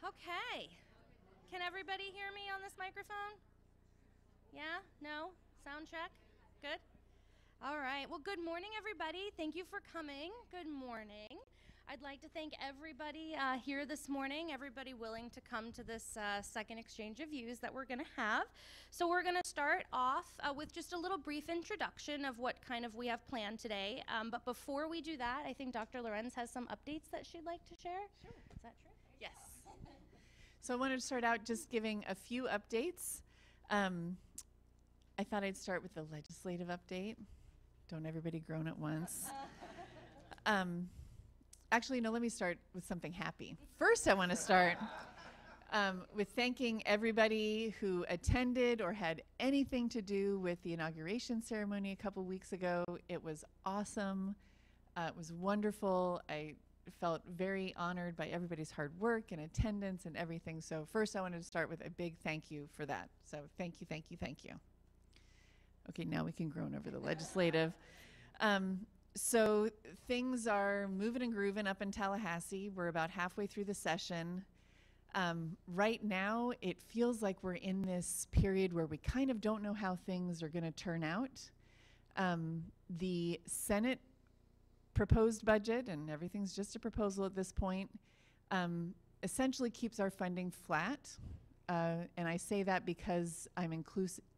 Okay. Can everybody hear me on this microphone? Yeah? No? Sound check? Good? All right. Well, good morning, everybody. Thank you for coming. Good morning. I'd like to thank everybody here this morning, everybody willing to come to this second exchange of views that we're going to have. So we're going to start off with just a little brief introduction of what kind of we have planned today. But before we do that, I think Dr. Lorenz has some updates that she'd like to share. Sure. Is that true? Yes. So I wanted to start out just giving a few updates. I thought I'd start with the legislative update. Don't everybody groan at once. Actually, no, let me start with something happy. First, I want to start with thanking everybody who attended or had anything to do with the inauguration ceremony a couple weeks ago. It was awesome. It was wonderful. I felt very honored by everybody's hard work and attendance and everything. So first, I wanted to start with a big thank you for that. So thank you, thank you, thank you. Okay, now we can groan over the legislative. So things are moving and grooving up in Tallahassee. We're about halfway through the session. Right now, it feels like we're in this period where we kind of don't know how things are going to turn out. The Senate proposed budget, and everything's just a proposal at this point, essentially keeps our funding flat. And I say that because I'm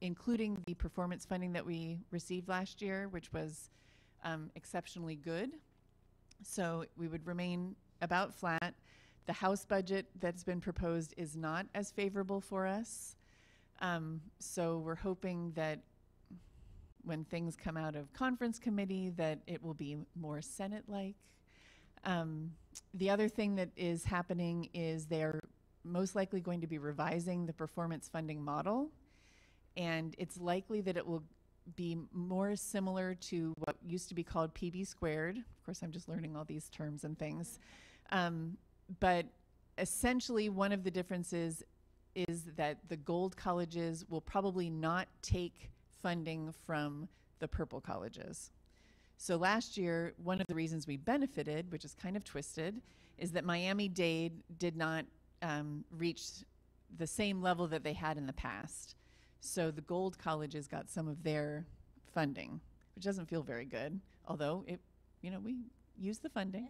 including the performance funding that we received last year, which was exceptionally good. So we would remain about flat. The House budget that's been proposed is not as favorable for us. So we're hoping that when things come out of conference committee that it will be more Senate-like. The other thing that is happening is they're most likely going to be revising the performance funding model, and it's likely that it will be more similar to what used to be called PB squared. Of course, I'm just learning all these terms and things. But essentially, one of the differences is that the gold colleges will probably not take funding from the purple colleges. So last year, one of the reasons we benefited, which is kind of twisted, is that Miami-Dade did not reach the same level that they had in the past. So the gold colleges got some of their funding, which doesn't feel very good, although we use the funding.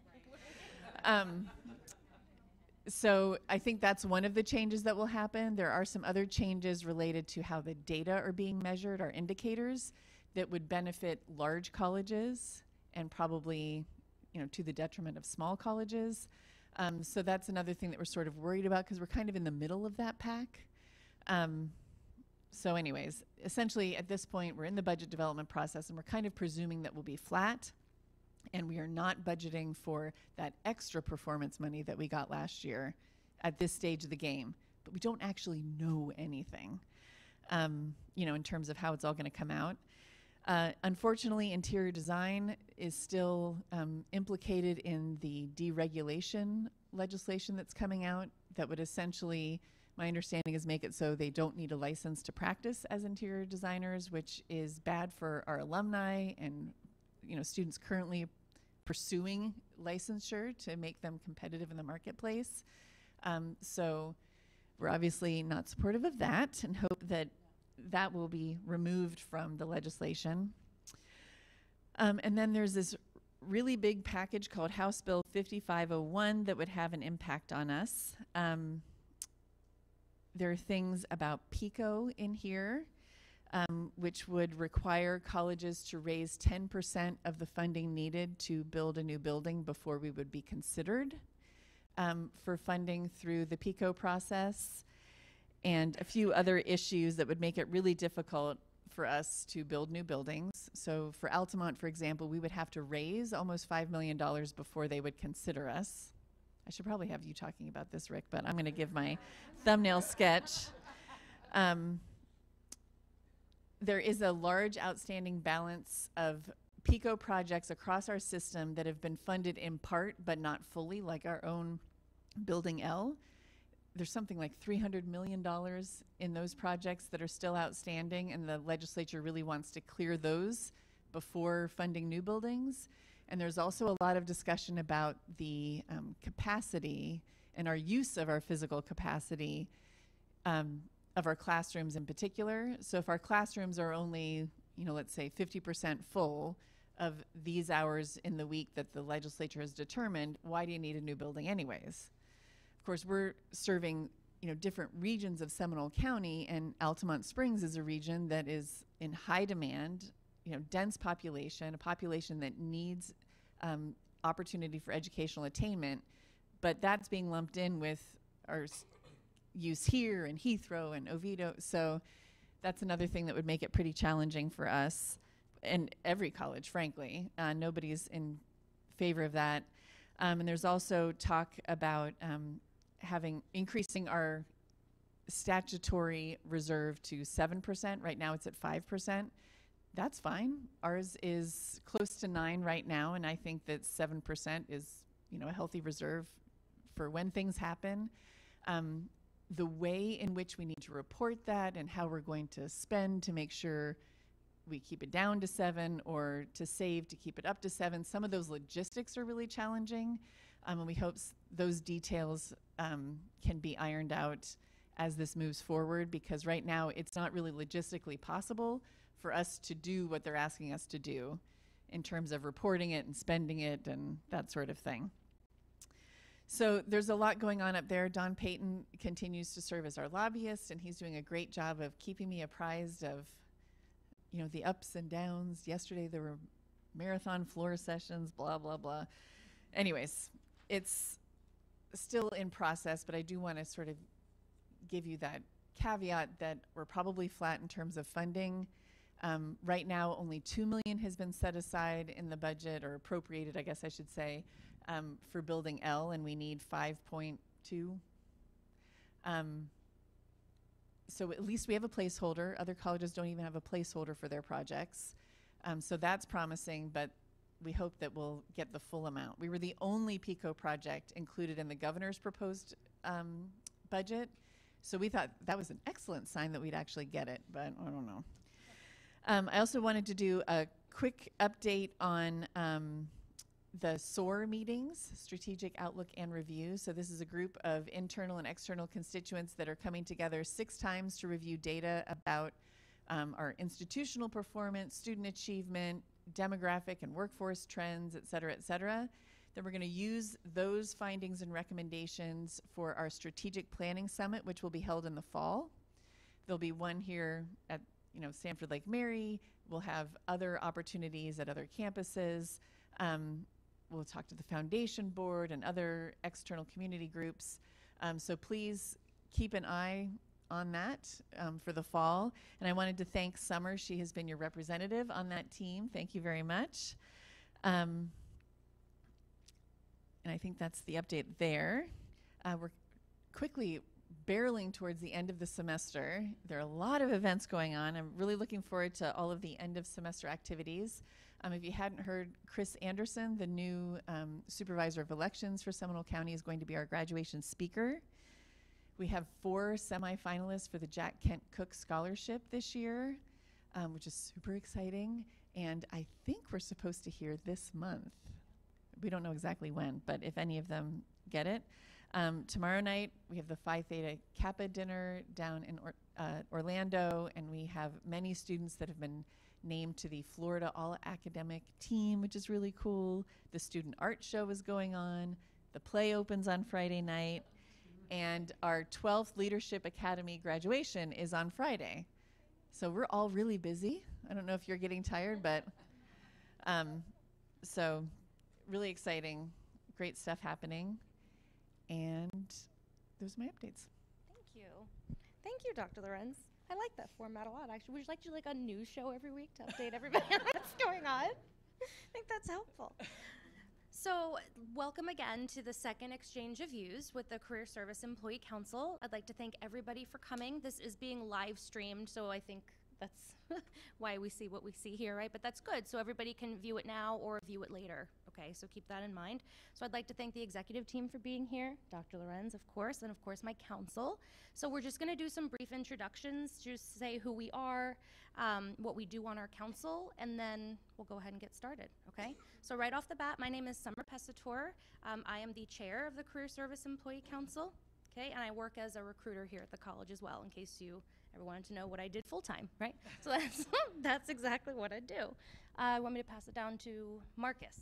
So I think that's one of the changes that will happen. There are some other changes related to how the data are being measured, our indicators, that would benefit large colleges and probably, to the detriment of small colleges. So that's another thing that we're sort of worried about because we're kind of in the middle of that pack. So anyways, essentially at this point, we're in the budget development process and we're kind of presuming that we'll be flat, and we are not budgeting for that extra performance money that we got last year at this stage of the game. But we don't actually know anything, in terms of how it's all going to come out. Unfortunately, interior design is still implicated in the deregulation legislation that's coming out that would essentially, my understanding is, make it so they don't need a license to practice as interior designers, which is bad for our alumni and students currently pursuing licensure to make them competitive in the marketplace. So we're obviously not supportive of that and hope that that will be removed from the legislation. And then there's this really big package called House Bill 5501 that would have an impact on us. There are things about PICO in here, which would require colleges to raise 10% of the funding needed to build a new building before we would be considered for funding through the PICO process, and a few other issues that would make it really difficult for us to build new buildings. So for Altamont, for example, we would have to raise almost $5 million before they would consider us. I should probably have you talking about this, Rick, but I'm going to give my thumbnail sketch. There is a large outstanding balance of PICO projects across our system that have been funded in part but not fully, like our own Building L. There's something like $300 million in those projects that are still outstanding, and the legislature really wants to clear those before funding new buildings. And there's also a lot of discussion about the capacity and our use of our physical capacity, of our classrooms in particular. So if our classrooms are only, let's say 50% full of these hours in the week that the legislature has determined, why do you need a new building anyways? Of course, we're serving, different regions of Seminole County, and Altamont Springs is a region that is in high demand, dense population, a population that needs opportunity for educational attainment, but that's being lumped in with our use here and Heathrow and Oviedo. So that's another thing that would make it pretty challenging for us and every college, frankly. Nobody's in favor of that. And there's also talk about increasing our statutory reserve to 7%. Right now it's at 5%. That's fine. Ours is close to 9 right now, and I think that 7% is, a healthy reserve for when things happen. The way in which we need to report that and how we're going to spend to make sure we keep it down to 7 or to save to keep it up to 7, some of those logistics are really challenging, and we hope those details can be ironed out as this moves forward, because right now it's not really logistically possible for us to do what they're asking us to do in terms of reporting it and spending it and that sort of thing. So there's a lot going on up there. Don Payton continues to serve as our lobbyist, and he's doing a great job of keeping me apprised of, the ups and downs. Yesterday there were marathon floor sessions, blah, blah, blah. Anyways, it's still in process, but I do want to sort of give you that caveat that we're probably flat in terms of funding. Right now, only $2 million has been set aside in the budget, or appropriated, I guess I should say, for Building L, and we need 5.2. So at least we have a placeholder. Other colleges don't even have a placeholder for their projects. So that's promising, but we hope that we'll get the full amount. We were the only PICO project included in the governor's proposed budget. So we thought that was an excellent sign that we'd actually get it, but I don't know. I also wanted to do a quick update on the SOAR meetings, Strategic Outlook and Review. So this is a group of internal and external constituents that are coming together 6 times to review data about our institutional performance, student achievement, demographic and workforce trends, et cetera, et cetera. Then we're going to use those findings and recommendations for our Strategic Planning Summit, which will be held in the fall. There'll be one here at Sanford Lake Mary. We'll have other opportunities at other campuses. We'll talk to the foundation board and other external community groups. So please keep an eye on that for the fall. And I wanted to thank Summer. She has been your representative on that team. Thank you very much. And I think that's the update there. We're quickly barreling towards the end of the semester. There are a lot of events going on. I'm really looking forward to all of the end of semester activities. If you hadn't heard, Chris Anderson, the new supervisor of elections for Seminole County, is going to be our graduation speaker. We have 4 semifinalists for the Jack Kent Cook Scholarship this year, which is super exciting. And I think we're supposed to hear this month. We don't know exactly when, but if any of them get it. Tomorrow night, we have the Phi Theta Kappa dinner down in Orlando, and we have many students that have been named to the Florida All-Academic Team, which is really cool. The student art show is going on. The play opens on Friday night. And our 12th Leadership Academy graduation is on Friday. So we're all really busy. I don't know if you're getting tired, but so really exciting, great stuff happening. And those are my updates. Thank you. Thank you, Dr. Lorenz. I like that format a lot, actually. Would you like to do like a news show every week to update everybody on what's going on? I think that's helpful. So welcome again to the second exchange of views with the Career Service Employee Council. I'd like to thank everybody for coming. This is being live streamed, so I think that's why we see what we see here, right? But that's good, so everybody can view it now or view it later, okay? So keep that in mind. So I'd like to thank the executive team for being here, Dr. Lorenz, of course, and of course my council. So we're just gonna do some brief introductions, just say who we are, what we do on our council, and then we'll go ahead and get started, okay? So right off the bat, my name is Summer Pesator. I am the chair of the Career Service Employee Council, okay? And I work as a recruiter here at the college as well, in case you ever wanted to know what I did full-time, right? So that's exactly what I do. Want me to pass it down to Marcus?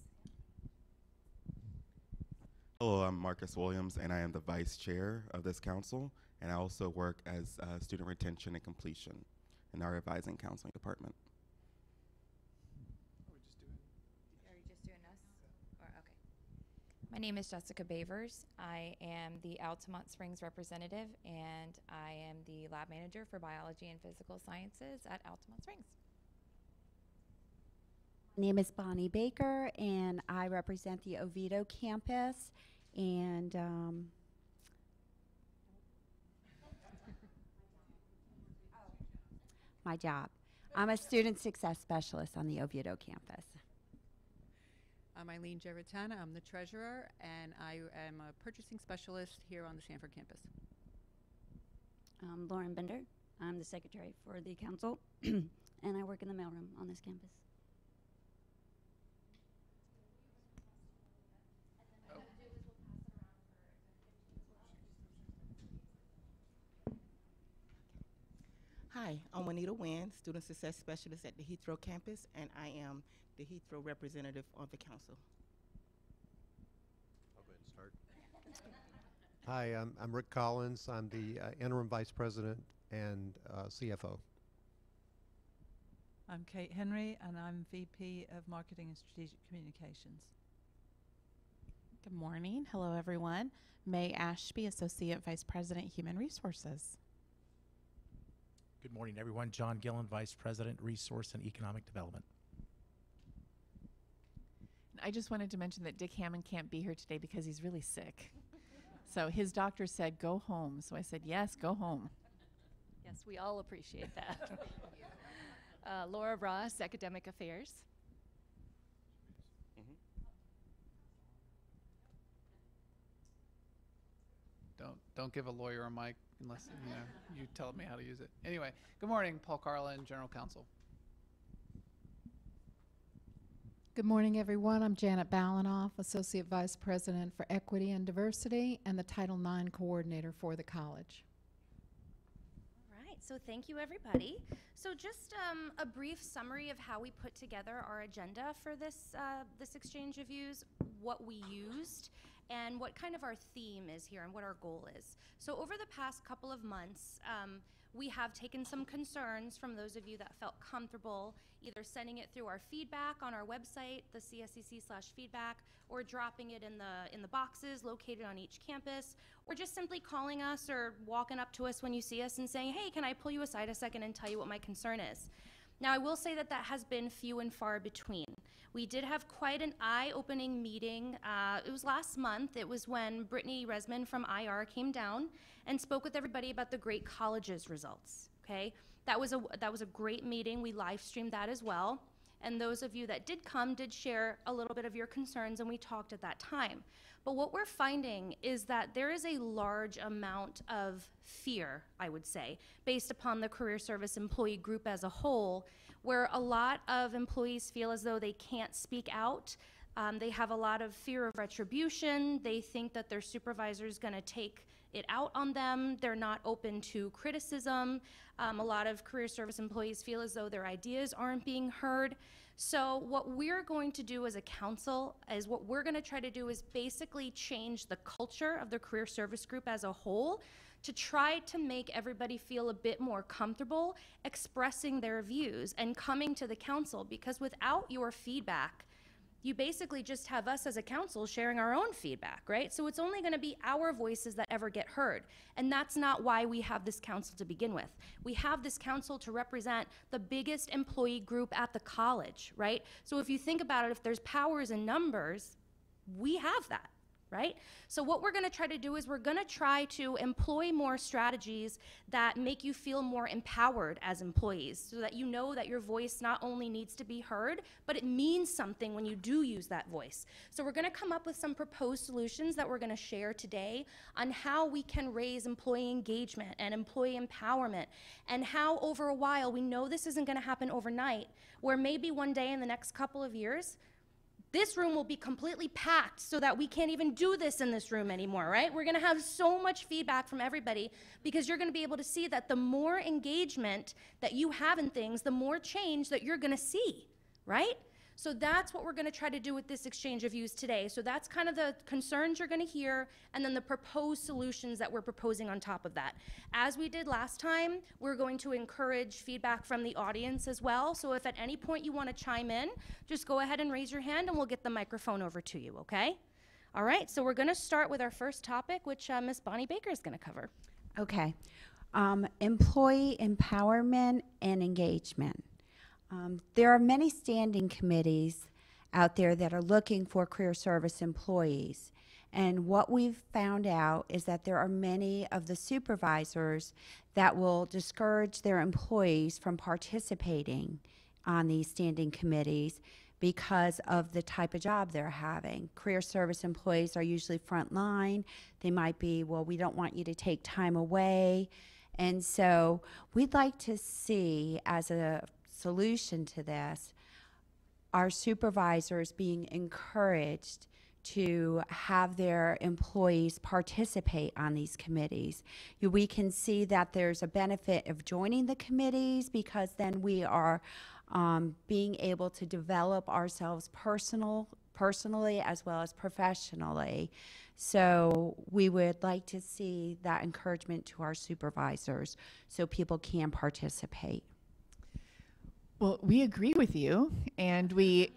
Hello, I'm Marcus Williams, and I am the vice chair of this council, and I also work as student retention and completion in our advising counseling department. Are you just doing us? Or, okay. My name is Jessica Bavers. I am the Altamont Springs representative, and I am the lab manager for biology and physical sciences at Altamont Springs. My name is Bonnie Baker, and I represent the Oviedo campus. And my job. I'm a student success specialist on the Oviedo campus. I'm Eileen Geritana. I'm the treasurer, and I am a purchasing specialist here on the Sanford campus. I'm Lauren Bender. I'm the secretary for the council, and I work in the mailroom on this campus. Hi, I'm Juanita Wynn, Student Success Specialist at the Heathrow campus, and I am the Heathrow representative on the council. I'll go ahead and start. Hi, I'm Rick Collins. I'm the interim vice president and CFO. I'm Kate Henry, and I'm VP of Marketing and Strategic Communications. Good morning. Hello, everyone. May Ashby, Associate Vice President, Human Resources. Good morning, everyone. John Gillen, Vice President, Resource and Economic Development. I just wanted to mention that Dick Hammond can't be here today because he's really sick. So his doctor said, go home. So I said, yes, go home. Yes, we all appreciate that. Laura Ross, Academic Affairs. Don't give a lawyer a mic unless you tell me how to use it. Anyway, good morning, Paul Carlin, General Counsel. Good morning, everyone. I'm Janet Balanoff, Associate Vice President for Equity and Diversity and the Title IX Coordinator for the college. All right, so thank you, everybody. So just a brief summary of how we put together our agenda for this exchange of views, what we used, and what kind of our theme is here and what our goal is. So over the past couple of months, we have taken some concerns from those of you that felt comfortable either sending it through our feedback on our website, the CSCC/feedback, or dropping it in the boxes located on each campus, or just simply calling us or walking up to us when you see us and saying, hey, can I pull you aside a second and tell you what my concern is? Now, I will say that that has been few and far between. We did have quite an eye-opening meeting. It was last month. It was when Brittany Resman from IR came down and spoke with everybody about the great colleges results, okay? That was a great meeting. We live streamed that as well. And those of you that did come did share a little bit of your concerns, and we talked at that time. But what we're finding is that there is a large amount of fear, I would say, based upon the career service employee group as a whole, where a lot of employees feel as though they can't speak out. They have a lot of fear of retribution. They think that their supervisor is going to take it out on them. They're not open to criticism. A lot of career service employees feel as though their ideas aren't being heard. So what we're going to do as a council is what we're going to try to do is basically change the culture of the career service group as a whole to try to make everybody feel a bit more comfortable expressing their views and coming to the council, because without your feedback, you basically just have us as a council sharing our own feedback, right? So it's only going to be our voices that ever get heard. And that's not why we have this council to begin with. We have this council to represent the biggest employee group at the college, right? So if you think about it, if there's powers in numbers, we have that. right? So what we're gonna try to do is we're gonna try to employ more strategies that make you feel more empowered as employees, so that you know that your voice not only needs to be heard, but it means something when you do use that voice. So we're gonna come up with some proposed solutions that we're gonna share today on how we can raise employee engagement and employee empowerment, and how over a while, we know this isn't gonna happen overnight, where maybe one day in the next couple of years, this room will be completely packed so that we can't even do this in this room anymore, right? We're gonna have so much feedback from everybody, because you're gonna be able to see that the more engagement that you have in things, the more change that you're gonna see, right? So that's what we're gonna try to do with this exchange of views today. So that's kind of the concerns you're gonna hear, and then the proposed solutions that we're proposing on top of that. As we did last time, we're going to encourage feedback from the audience as well. So if at any point you wanna chime in, just go ahead and raise your hand and we'll get the microphone over to you, okay? All right, so we're gonna start with our first topic, which Ms. Bonnie Baker is gonna cover. Okay. Employee empowerment and engagement. There are many standing committees out there that are looking for career service employees. And what we've found out is that there are many of the supervisors that will discourage their employees from participating on these standing committees because of the type of job they're having. Career service employees are usually frontline. They might be, well, we don't want you to take time away. And so we'd like to see, as a solution to this, our supervisors being encouraged to have their employees participate on these committees. We can see that there's a benefit of joining the committees, because then we are being able to develop ourselves personally as well as professionally. So we would like to see that encouragement to our supervisors so people can participate. Well, we agree with you, and we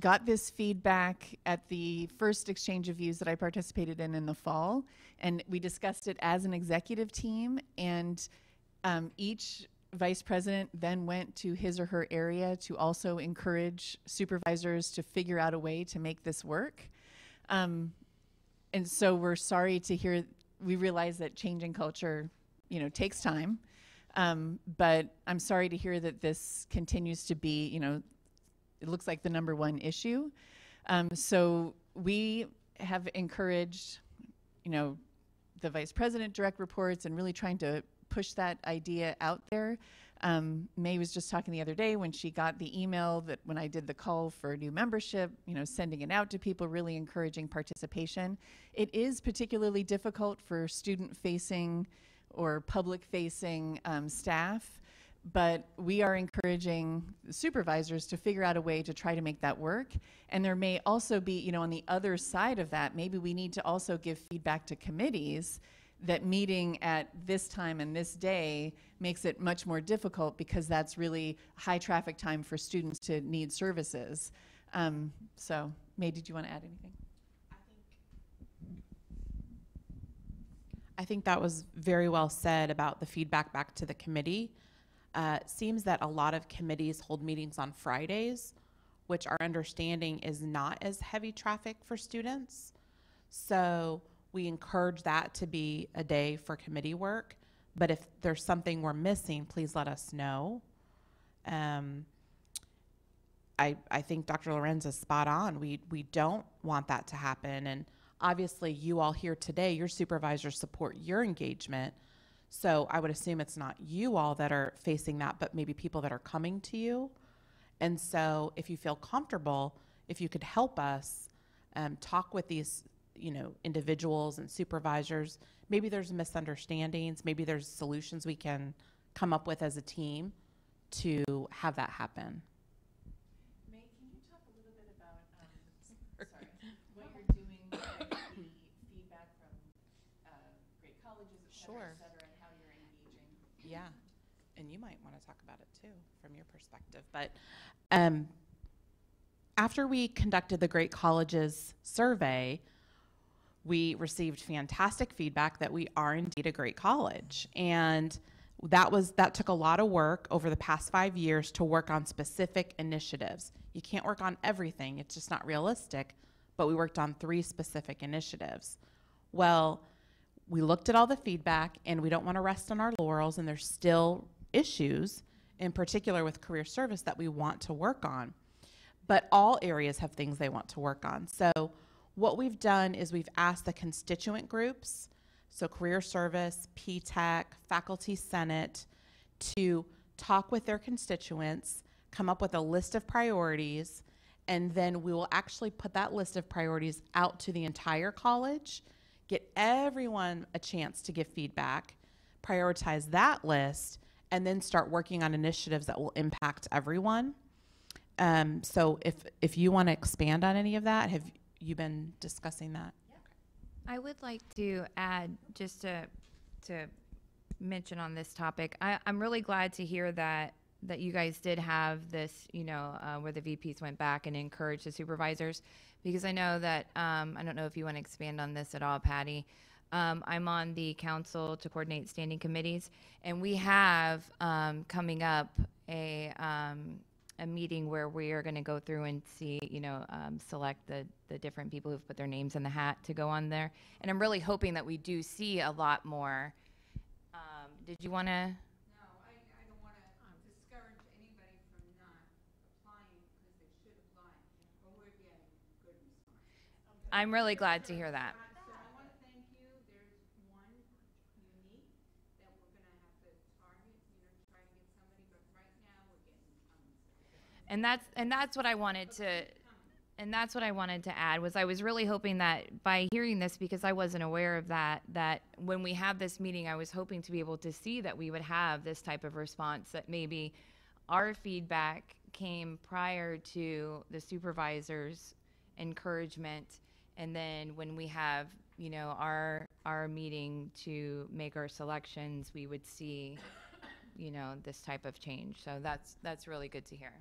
got this feedback at the first exchange of views that I participated in the fall, and we discussed it as an executive team, and each vice president then went to his or her area to also encourage supervisors to figure out a way to make this work. And so we're sorry to hear, we realize that changing culture, takes time. But I'm sorry to hear that this continues to be, it looks like the #1 issue. So we have encouraged, the vice president direct reports and really trying to push that idea out there. May was just talking the other day when she got the email that when I did the call for new membership, sending it out to people, really encouraging participation. It is particularly difficult for student-facing or public-facing staff, but we are encouraging supervisors to figure out a way to try to make that work. And there may also be, on the other side of that, maybe we need to also give feedback to committees that meeting at this time and this day makes it much more difficult, because that's really high traffic time for students to need services. So, May, did you want to add anything? I think that was very well said about the feedback back to the committee. It seems that a lot of committees hold meetings on Fridays, which our understanding is not as heavy traffic for students. So we encourage that to be a day for committee work. But if there's something we're missing, please let us know. I think Dr. Lorenz is spot on. We don't want that to happen. And obviously, you all here today, your supervisors support your engagement. So I would assume it's not you all that are facing that, but maybe people that are coming to you. And so if you feel comfortable, if you could help us talk with these, individuals and supervisors, maybe there's misunderstandings, maybe there's solutions we can come up with as a team to have that happen. May, can you talk a little bit about what you're doing with the feedback from great colleges, et cetera, and how you're engaging? Yeah, and you might want to talk about it too from your perspective. But after we conducted the Great Colleges survey, we received fantastic feedback that we are indeed a great college. And that took a lot of work over the past 5 years to work on specific initiatives. You can't work on everything, it's just not realistic, but we worked on 3 specific initiatives. Well, we looked at all the feedback, and we don't want to rest on our laurels, and there's still issues, in particular with career service, that we want to work on. But all areas have things they want to work on. So what we've done is we've asked the constituent groups, so career service, PTAC, faculty senate, to talk with their constituents, come up with a list of priorities, and then we will actually put that list of priorities out to the entire college, get everyone a chance to give feedback, prioritize that list, and then start working on initiatives that will impact everyone. So if you want to expand on any of that, have you been discussing that? I would like to add, just to mention on this topic, I'm really glad to hear that you guys did have this, where the VPs went back and encouraged the supervisors, because I know that, I don't know if you want to expand on this at all, Patty. I'm on the council to coordinate standing committees, and we have coming up a meeting where we are going to go through and see, select the different people who've put their names in the hat to go on there. And I'm really hoping that we do see a lot more. Did you want to? No, I don't want to discourage anybody from not applying because they should apply, but we're getting good response. I'm really glad to hear that. So I want to thank you. There's one unique that we're going to have to target, try to get somebody, but right now we're getting tons. And that's what I wanted to. And that's what I wanted to add, was I was really hoping that by hearing this, because I wasn't aware of that when we have this meeting, I was hoping to be able to see that we would have this type of response, that maybe our feedback came prior to the supervisor's encouragement. And then when we have, our meeting to make our selections, we would see, this type of change. So that's really good to hear.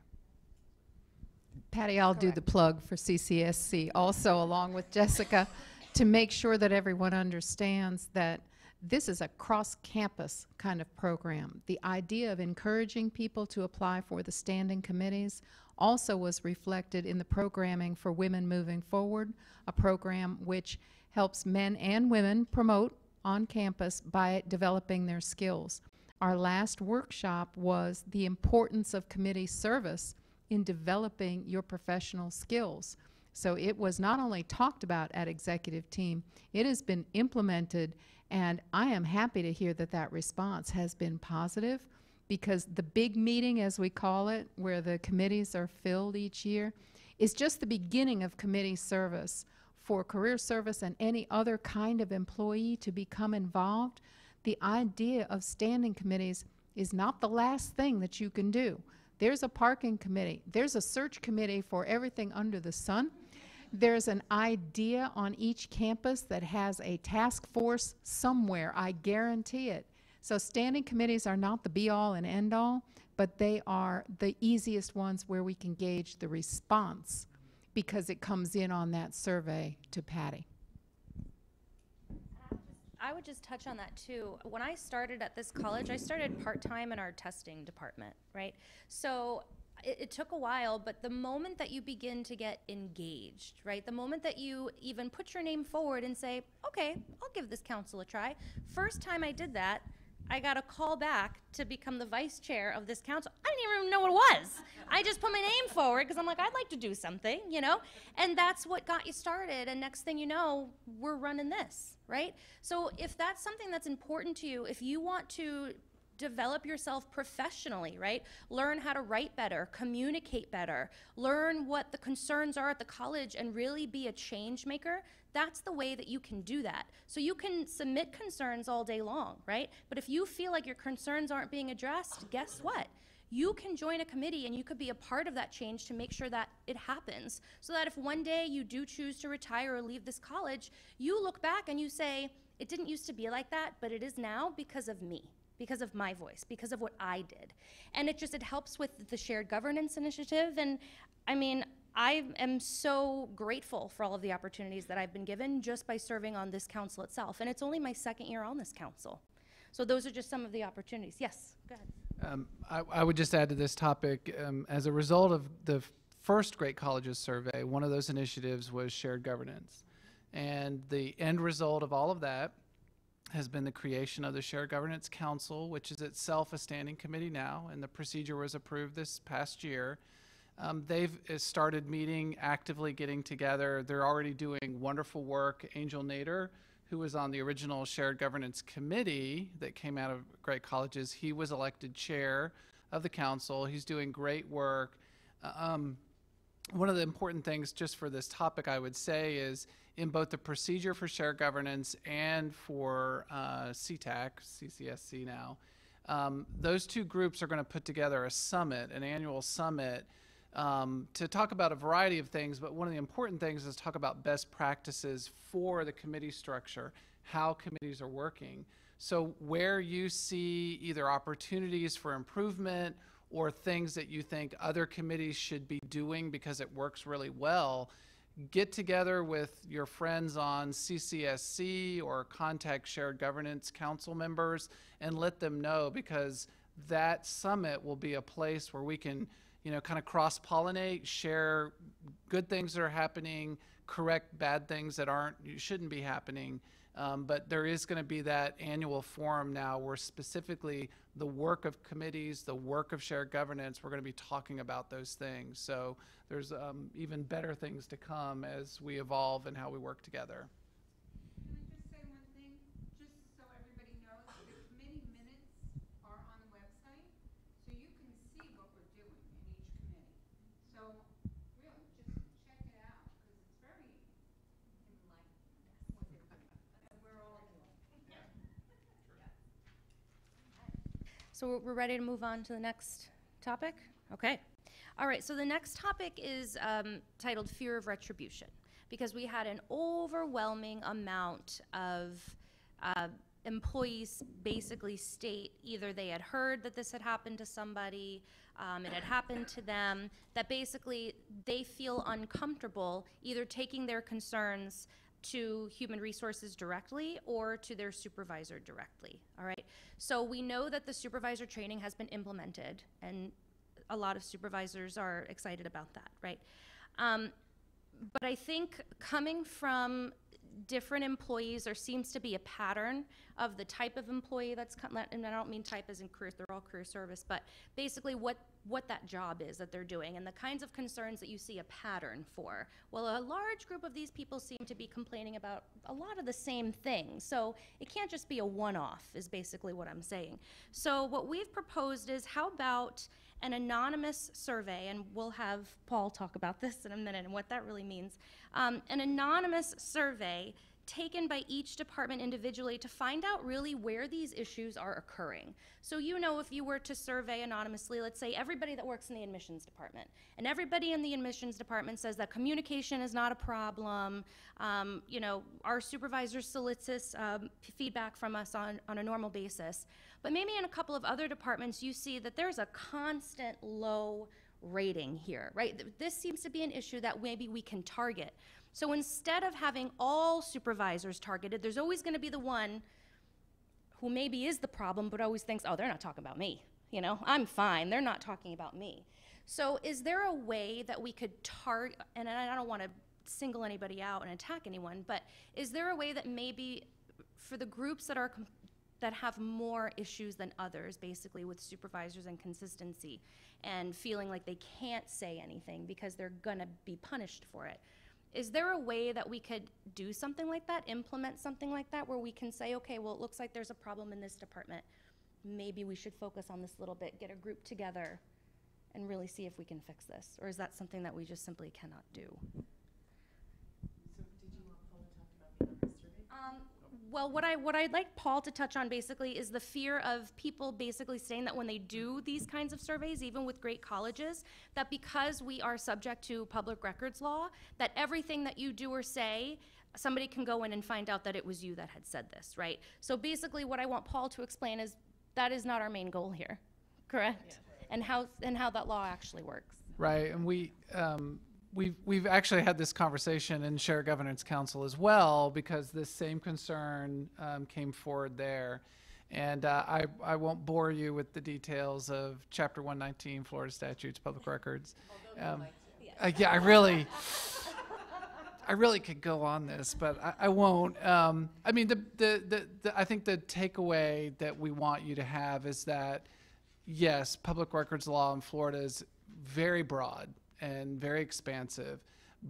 Patty, I'll do the plug for CCSC also, along with Jessica, to make sure that everyone understands that this is a cross-campus kind of program. The idea of encouraging people to apply for the standing committees also was reflected in the programming for Women Moving Forward, a program which helps men and women promote on campus by developing their skills. Our last workshop was the importance of committee service in developing your professional skills. So it was not only talked about at executive team, it has been implemented, and I am happy to hear that that response has been positive, because the big meeting, as we call it, where the committees are filled each year, is just the beginning of committee service for career service and any other kind of employee to become involved. The idea of standing committees is not the last thing that you can do. There's a parking committee. There's a search committee for everything under the sun. There's an idea on each campus that has a task force somewhere. I guarantee it. So standing committees are not the be-all and end-all, but they are the easiest ones where we can gauge the response, because it comes in on that survey to Patty. I would just touch on that too. When I started at this college, I started part-time in our testing department, right? So it took a while, but the moment that you begin to get engaged, right? The moment that you even put your name forward and say, okay, I'll give this council a try. First time I did that, I got a call back to become the vice chair of this council. I didn't even know what it was. I just put my name forward because I'm like, I'd like to do something, And that's what got you started. And next thing you know, we're running this, right? So if that's something that's important to you, if you want to develop yourself professionally, right? Learn how to write better, communicate better, learn what the concerns are at the college, and really be a change maker. That's the way that you can do that. So you can submit concerns all day long, right? But if you feel like your concerns aren't being addressed, guess what? You can join a committee and you could be a part of that change to make sure that it happens. So that if one day you do choose to retire or leave this college, you look back and you say, it didn't used to be like that, but it is now because of me, because of my voice, because of what I did. And it helps with the shared governance initiative. And I mean, I am so grateful for all of the opportunities that I've been given just by serving on this council itself. And it's only my second year on this council. So those are just some of the opportunities. Yes, go ahead. I would just add to this topic, as a result of the first Great Colleges survey, one of those initiatives was shared governance. And the end result of all of that has been the creation of the Shared Governance Council, which is itself a standing committee now, and the procedure was approved this past year. They've started meeting, actively getting together. They're already doing wonderful work. Angel Nader, who was on the original Shared Governance Committee that came out of Great Colleges, he was elected chair of the council. He's doing great work. One of the important things just for this topic, I would say, is in both the procedure for shared governance and for CTAC, CCSC now, those two groups are going to put together a summit, an annual summit, to talk about a variety of things, but one of the important things is talk about best practices for the committee structure, how committees are working. So where you see either opportunities for improvement or things that you think other committees should be doing because it works really well, get together with your friends on CCSC or contact Shared Governance Council members and let them know, because that summit will be a place where we can, you know, kind of cross-pollinate, share good things that are happening, correct bad things that shouldn't be happening. But there is going to be that annual forum now where specifically the work of committees, the work of shared governance, we're going to be talking about those things. So there's even better things to come as we evolve and how we work together. Can I just say one thing? Just so everybody knows, the committee minutes are on the website, so you can see what we're doing in each committee. So really, just check it out, because it's very enlightening what they're doing, and we're all doing. So we're ready to move on to the next topic? Okay. All right, so the next topic is titled Fear of Retribution, because we had an overwhelming amount of employees basically state either they had heard that this had happened to somebody, it had happened to them, that basically they feel uncomfortable either taking their concerns to human resources directly or to their supervisor directly, all right? So we know that the supervisor training has been implemented, and a lot of supervisors are excited about that, right? But I think coming from different employees, there seems to be a pattern of the type of employee that's, and I don't mean type as in career, they're all career service, but basically what that job is that they're doing and the kinds of concerns that you see a pattern for. Well, a large group of these people seem to be complaining about a lot of the same things. So it can't just be a one-off is basically what I'm saying. So what we've proposed is, how about an anonymous survey, and we'll have Paul talk about this in a minute and what that really means, an anonymous survey taken by each department individually to find out really where these issues are occurring. So you know, if you were to survey anonymously, let's say everybody that works in the admissions department, and everybody in the admissions department says that communication is not a problem, you know, our supervisors solicit feedback from us on a normal basis. But maybe in a couple of other departments, you see that there's a constant low rating here, right? This seems to be an issue that maybe we can target. So instead of having all supervisors targeted, there's always going to be the one who maybe is the problem, but always thinks, oh, they're not talking about me. You know, I'm fine. They're not talking about me. So is there a way that we could target, and I don't want to single anybody out and attack anyone, but is there a way that maybe for the groups that have more issues than others, basically with supervisors and consistency and feeling like they can't say anything because they're going to be punished for it, is there a way that we could do something like that, implement something like that, where we can say, okay, well, it looks like there's a problem in this department. Maybe we should focus on this a little bit, get a group together, and really see if we can fix this? Or is that something that we just simply cannot do? So did you want Paul to talk about the anonymous survey? Well, what I'd like Paul to touch on basically is the fear of people basically saying that when they do these kinds of surveys, even with great colleges, that because we are subject to public records law, that everything that you do or say, somebody can go in and find out that it was you that had said this, right? So basically what I want Paul to explain is that is not our main goal here, correct? Yeah. And how that law actually works. Right, and we've actually had this conversation in Shared Governance Council as well, because this same concern came forward there. And I won't bore you with the details of Chapter 119 Florida Statutes, Public Records. Yeah, I really could go on this, but I won't. I mean, I think the takeaway that we want you to have is that, yes, public records law in Florida is very broad and very expansive,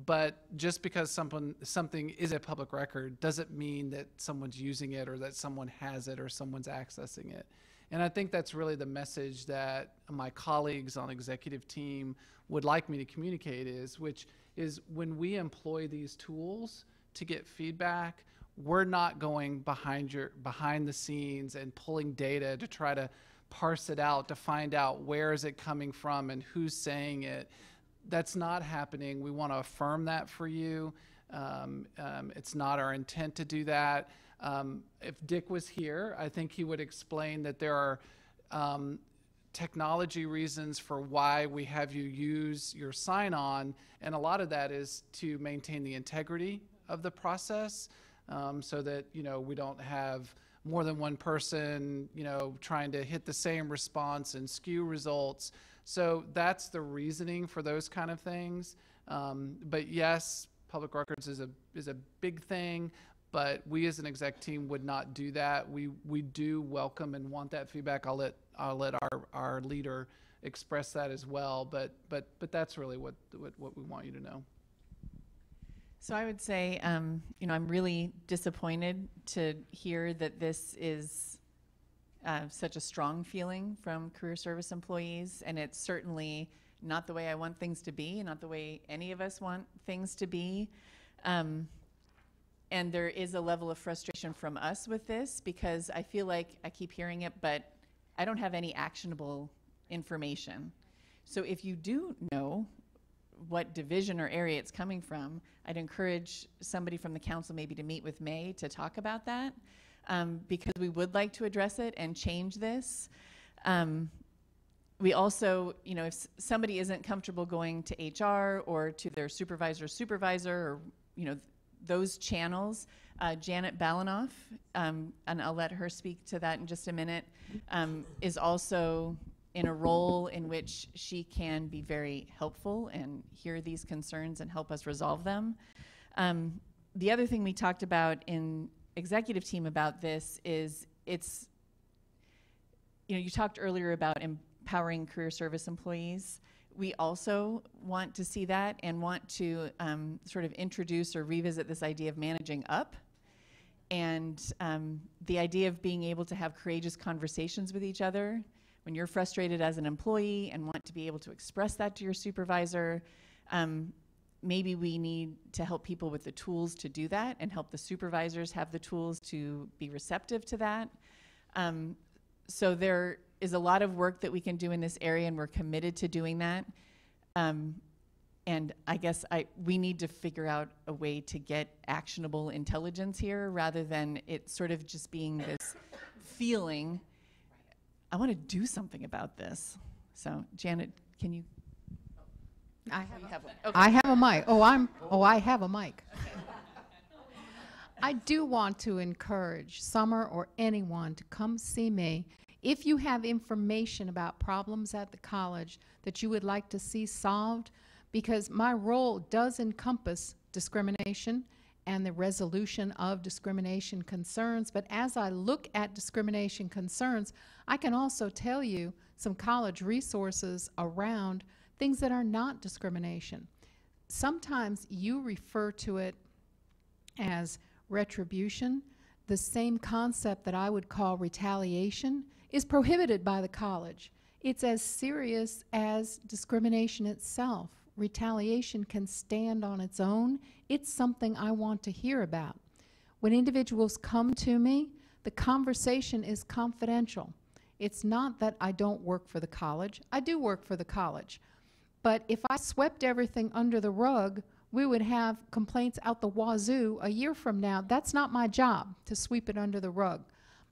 but just because something is a public record doesn't mean that someone's using it or that someone has it or someone's accessing it. And I think that's really the message that my colleagues on executive team would like me to communicate which is when we employ these tools to get feedback, we're not going behind the scenes and pulling data to try to parse it out to find out where is it coming from and who's saying it. That's not happening. We want to affirm that for you. It's not our intent to do that. If Dick was here, I think he would explain that there are technology reasons for why we have you use your sign-on, and a lot of that is to maintain the integrity of the process, so that we don't have more than one person trying to hit the same response and skew results. So that's the reasoning for those kind of things. But yes, public records is a big thing, but we as an exec team would not do that. We do welcome and want that feedback. I'll let our leader express that as well. But that's really what we want you to know. So I would say, I'm really disappointed to hear that this is such a strong feeling from career service employees, and it's certainly not the way I want things to be, not the way any of us want things to be. And there is a level of frustration from us with this because I feel like I keep hearing it, but I don't have any actionable information. So if you do know what division or area it's coming from, I'd encourage somebody from the council maybe to meet with May to talk about that, because we would like to address it and change this. We also, if somebody isn't comfortable going to HR or to their supervisor, or, those channels, Janet Balanoff, and I'll let her speak to that in just a minute, is also in a role in which she can be very helpful and hear these concerns and help us resolve them. The other thing we talked about in executive team about this is you talked earlier about empowering career service employees. We also want to see that and want to sort of introduce or revisit this idea of managing up, and the idea of being able to have courageous conversations with each other when you're frustrated as an employee and want to be able to express that to your supervisor. Maybe we need to help people with the tools to do that and help the supervisors have the tools to be receptive to that. So there is a lot of work that we can do in this area, and we're committed to doing that. And I guess we need to figure out a way to get actionable intelligence here rather than it sort of just being this feeling, I want to do something about this. So Janet, can you? I have a mic. I have a mic. I do want to encourage Summer or anyone to come see me if you have information about problems at the college that you would like to see solved, because my role does encompass discrimination and the resolution of discrimination concerns. But as I look at discrimination concerns, I can also tell you some college resources around things that are not discrimination. Sometimes you refer to it as retribution. The same concept that I would call retaliation is prohibited by the college. It's as serious as discrimination itself. Retaliation can stand on its own. It's something I want to hear about. When individuals come to me, the conversation is confidential. It's not that I don't work for the college. I do work for the college. But if I swept everything under the rug, we would have complaints out the wazoo a year from now. That's not my job, to sweep it under the rug.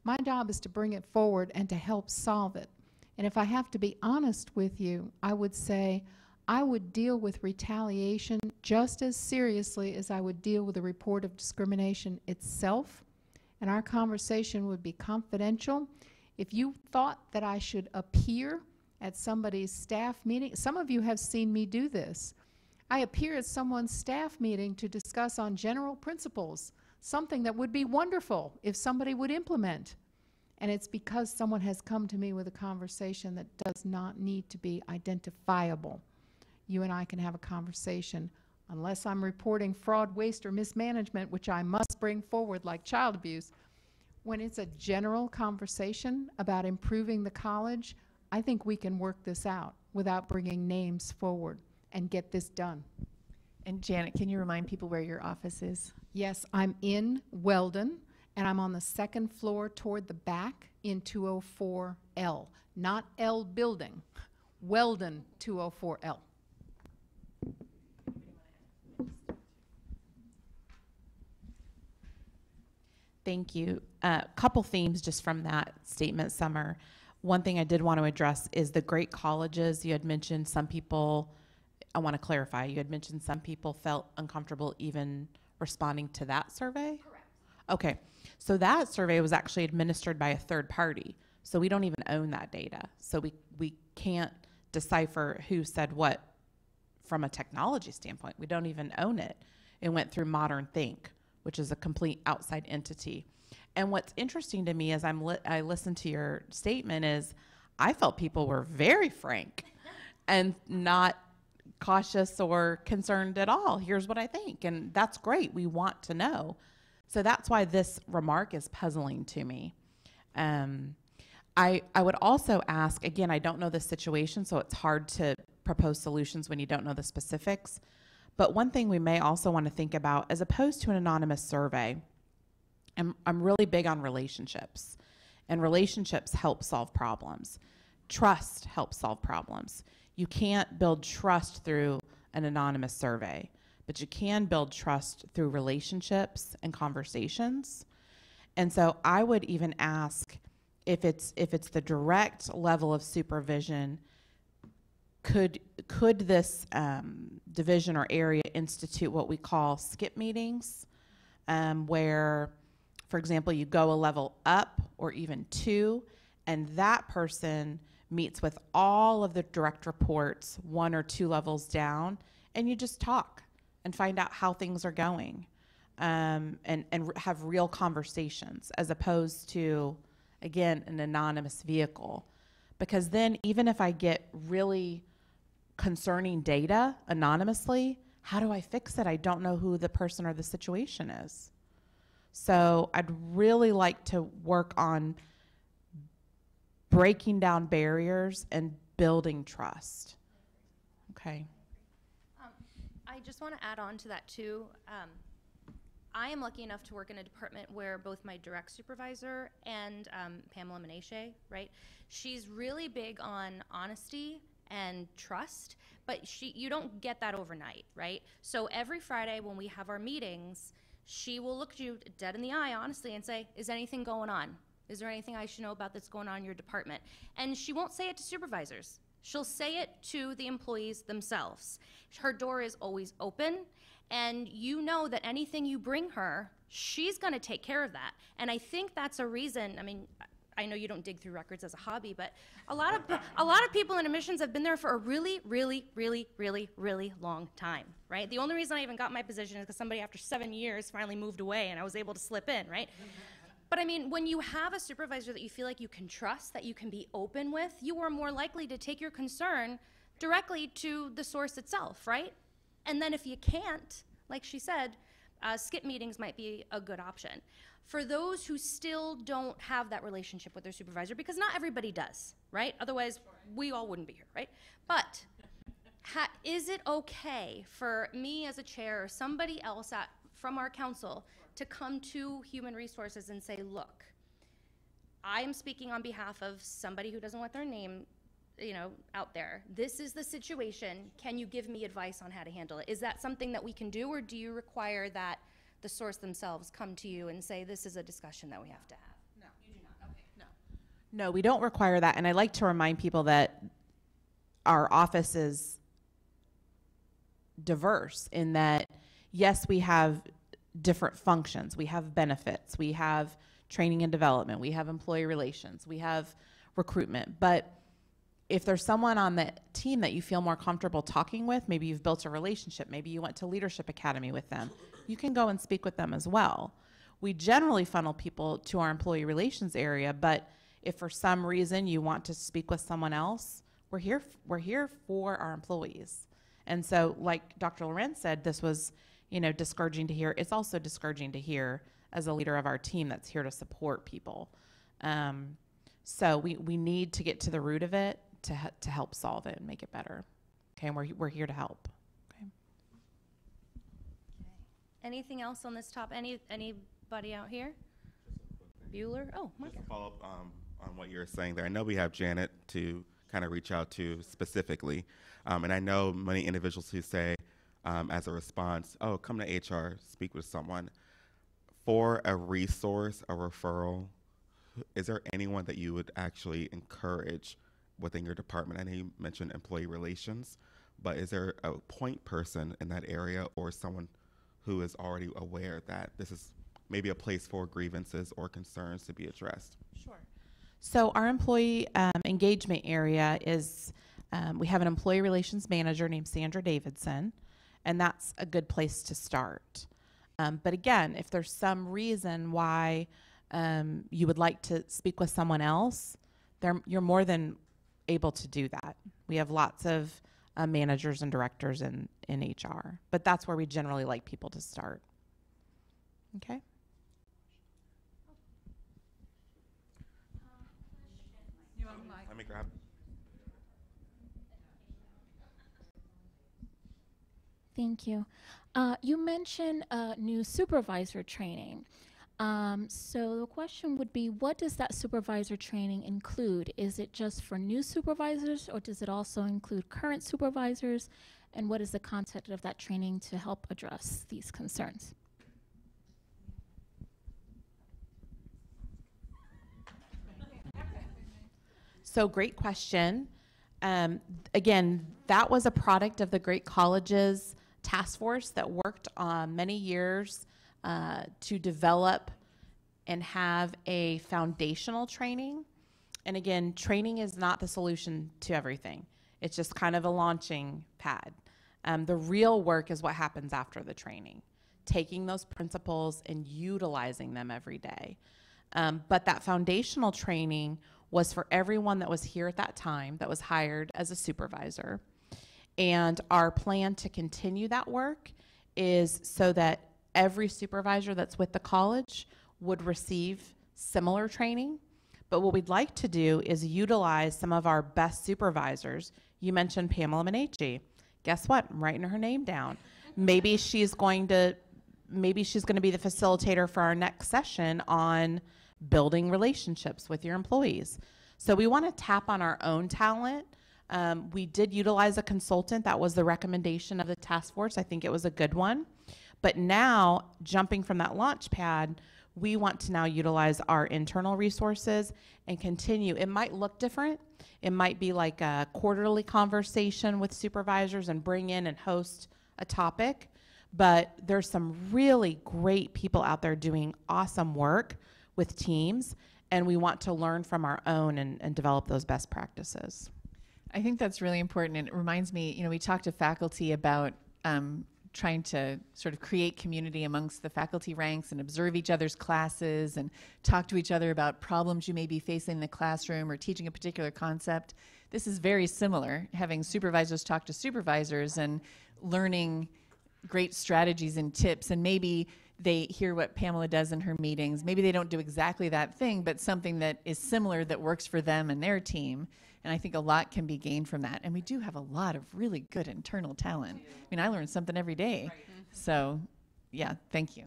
My job is to bring it forward and to help solve it. And if I have to be honest with you, I would say I would deal with retaliation just as seriously as I would deal with a report of discrimination itself. And our conversation would be confidential. If you thought that I should appear at somebody's staff meeting, some of you have seen me do this. I appear at someone's staff meeting to discuss on general principles, something that would be wonderful if somebody would implement. And it's because someone has come to me with a conversation that does not need to be identifiable. You and I can have a conversation unless I'm reporting fraud, waste, or mismanagement, which I must bring forward like child abuse. When it's a general conversation about improving the college, I think we can work this out without bringing names forward and get this done. And Janet, can you remind people where your office is? Yes, I'm in Weldon, and I'm on the second floor toward the back in 204L. Not L building, Weldon 204L. Thank you. A couple themes just from that statement, Summer. One thing I did want to address is the great colleges. You had mentioned some people, I want to clarify, you had mentioned some people felt uncomfortable even responding to that survey? Correct. Okay, so that survey was actually administered by a third party. So we don't even own that data. So we can't decipher who said what from a technology standpoint. We don't even own it. It went through Modern Think, which is a complete outside entity. And what's interesting to me as I listened to your statement is I felt people were very frank and not cautious or concerned at all. Here's what I think. And that's great. We want to know. So that's why this remark is puzzling to me. I would also ask, again, I don't know the situation, so it's hard to propose solutions when you don't know the specifics. But one thing we may also want to think about, as opposed to an anonymous survey, I'm really big on relationships, and relationships help solve problems. Trust helps solve problems. You can't build trust through an anonymous survey, but you can build trust through relationships and conversations. And so I would even ask if it's the direct level of supervision, could this division or area institute what we call skip meetings, where, for example, you go a level up or even two, and that person meets with all of the direct reports 1 or 2 levels down, and you just talk and find out how things are going, and have real conversations, as opposed to, again, an anonymous vehicle. Because then even if I get really concerning data anonymously, how do I fix it? I don't know who the person or the situation is. So I'd really like to work on breaking down barriers and building trust. Okay. I just want to add on to that too. I am lucky enough to work in a department where both my direct supervisor and Pamela Menashe, right? She's really big on honesty and trust, but you don't get that overnight, right? So every Friday when we have our meetings, she will look you dead in the eye, honestly, and say, is anything going on? Is there anything I should know about that's going on in your department? And she won't say it to supervisors. She'll say it to the employees themselves. Her door is always open, and you know that anything you bring her, she's gonna take care of that. And I think that's a reason, I mean, I know you don't dig through records as a hobby, but a lot of people in admissions have been there for a really, really, really, really, really long time, right? The only reason I even got my position is because somebody after 7 years finally moved away and I was able to slip in, right? But I mean, when you have a supervisor that you feel like you can trust, that you can be open with, you are more likely to take your concern directly to the source itself, right? And then if you can't, like she said, skip meetings might be a good option. For those who still don't have that relationship with their supervisor, because not everybody does, right? Otherwise, we all wouldn't be here, right? But is it okay for me as a chair or somebody else from our council to come to Human Resources and say, look, I am speaking on behalf of somebody who doesn't want their name, out there. This is the situation. Can you give me advice on how to handle it? Is that something that we can do, or do you require that the source themselves come to you and say, this is a discussion that we have to have? No, you do not. Okay, no. No, we don't require that. And I like to remind people that our office is diverse in that, yes, we have different functions. We have benefits. We have training and development. We have employee relations. We have recruitment. But if there's someone on the team that you feel more comfortable talking with, maybe you've built a relationship, maybe you went to Leadership Academy with them, you can go and speak with them as well. We generally funnel people to our employee relations area, but if for some reason you want to speak with someone else, we're here for our employees. And so, like Dr. Lorenz said, this was, discouraging to hear. It's also discouraging to hear as a leader of our team that's here to support people. So we need to get to the root of it to help solve it and make it better. Okay, and we're here to help. Okay. Anything else on this topic? Anybody out here? Bueller? Oh, Mike. Just to follow up on what you're saying there. I know we have Janet to kind of reach out to specifically. And I know many individuals who say as a response, oh, come to HR, speak with someone. For a resource, a referral, is there anyone that you would actually encourage within your department? I know you mentioned employee relations, but is there a point person in that area or someone who is already aware that this is maybe a place for grievances or concerns to be addressed? Sure. So our employee engagement area is, we have an employee relations manager named Sandra Davidson, and that's a good place to start. But again, if there's some reason why you would like to speak with someone else, you're more than able to do that. We have lots of managers and directors in HR, but that's where we generally like people to start. Okay? You want the mic? Let me grab. Thank you. You mentioned new supervisor training. So the question would be, what does that supervisor training include? Is it just for new supervisors, or does it also include current supervisors? And what is the content of that training to help address these concerns? So great question. Again, that was a product of the Great Colleges Task Force that worked on many years to develop and have a foundational training. And again, training is not the solution to everything. It's just kind of a launching pad. The real work is what happens after the training, taking those principles and utilizing them every day. But that foundational training was for everyone that was here at that time that was hired as a supervisor. And our plan to continue that work is so that every supervisor that's with the college would receive similar training. But what we'd like to do is utilize some of our best supervisors. You mentioned Pamela Menachie. Guess what? I'm writing her name down. Maybe she's going to be the facilitator for our next session on building relationships with your employees. So we want to tap on our own talent. We did utilize a consultant. That was the recommendation of the task force. I think it was a good one. But now, jumping from that launch pad, we want to now utilize our internal resources and continue. It might look different. It might be like a quarterly conversation with supervisors and bring in and host a topic. But there's some really great people out there doing awesome work with teams, and we want to learn from our own and develop those best practices. I think that's really important, and it reminds me, we talked to faculty about trying to sort of create community amongst the faculty ranks and observe each other's classes and talk to each other about problems you may be facing in the classroom or teaching a particular concept. This is very similar, having supervisors talk to supervisors and learning great strategies and tips, and maybe they hear what Pamela does in her meetings. Maybe they don't do exactly that thing, but something that is similar that works for them and their team. And I think a lot can be gained from that. And we do have a lot of really good internal talent. I mean, I learn something every day. Right. So, yeah, thank you.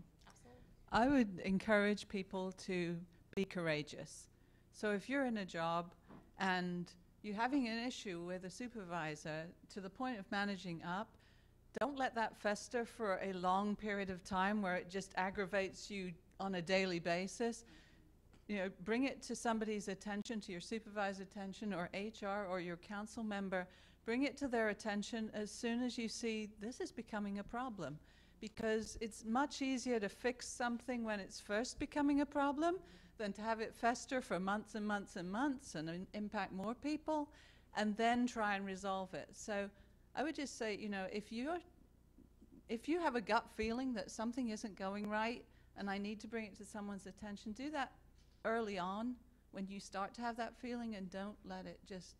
I would encourage people to be courageous. So if you're in a job and you're having an issue with a supervisor to the point of managing up, don't let that fester for a long period of time where it just aggravates you on a daily basis. Bring it to somebody's attention, to your supervisor's attention, or HR or your council member. Bring it to their attention as soon as you see this is becoming a problem, because it's much easier to fix something when it's first becoming a problem than to have it fester for months and months and months and impact more people. and then try and resolve it. So I would just say, you know, if you have a gut feeling that something isn't going right and I need to bring it to someone's attention, do that early on when you start to have that feeling, and don't let it just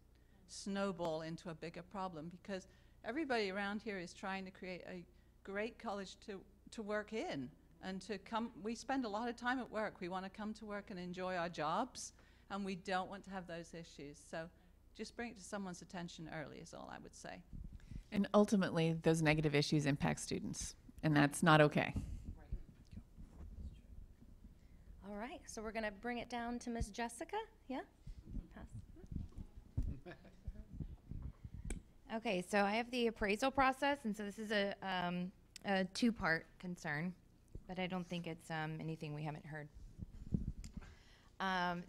snowball into a bigger problem, because everybody around here is trying to create a great college to work in and to come. We spend a lot of time at work. We want to come to work and enjoy our jobs, and we don't want to have those issues. So just bring it to someone's attention early is all I would say. And ultimately, those negative issues impact students, and that's not okay. All right, so we're going to bring it down to Miss Jessica. Yeah? Okay, so I have the appraisal process, and so this is a two-part concern, but I don't think it's anything we haven't heard.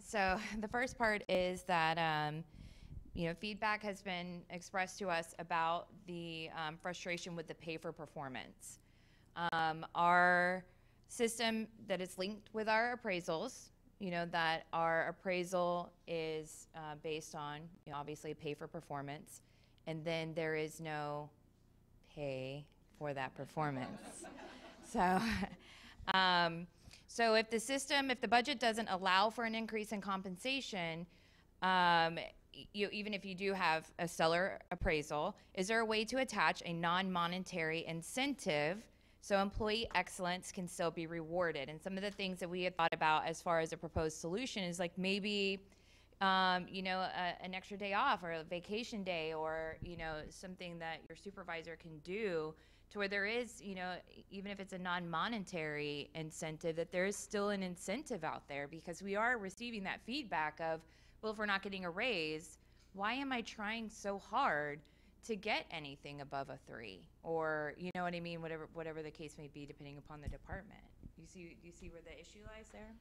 So the first part is that you know, feedback has been expressed to us about the frustration with the pay for performance. Our system that is linked with our appraisals, you know, that our appraisal is based on, you know, obviously pay for performance, and then there is no pay for that performance. So, so if the budget doesn't allow for an increase in compensation, even if you do have a stellar appraisal, is there a way to attach a non-monetary incentive so employee excellence can still be rewarded? And some of the things that we had thought about as far as a proposed solution is like maybe, you know, an extra day off or a vacation day, or, you know, something that your supervisor can do to where there is, you know, even if it's a non-monetary incentive, that there is still an incentive out there, because we are receiving that feedback of, well, if we're not getting a raise, why am I trying so hard to get anything above a 3? Or, you know what I mean, whatever the case may be, depending upon the department. You see where the issue lies there?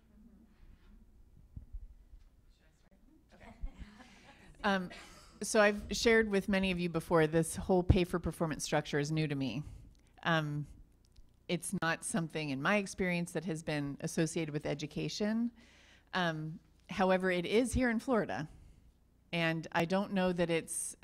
So I've shared with many of you before, this whole pay for performance structure is new to me. It's not something in my experience that has been associated with education. However, it is here in Florida, and I don't know that it's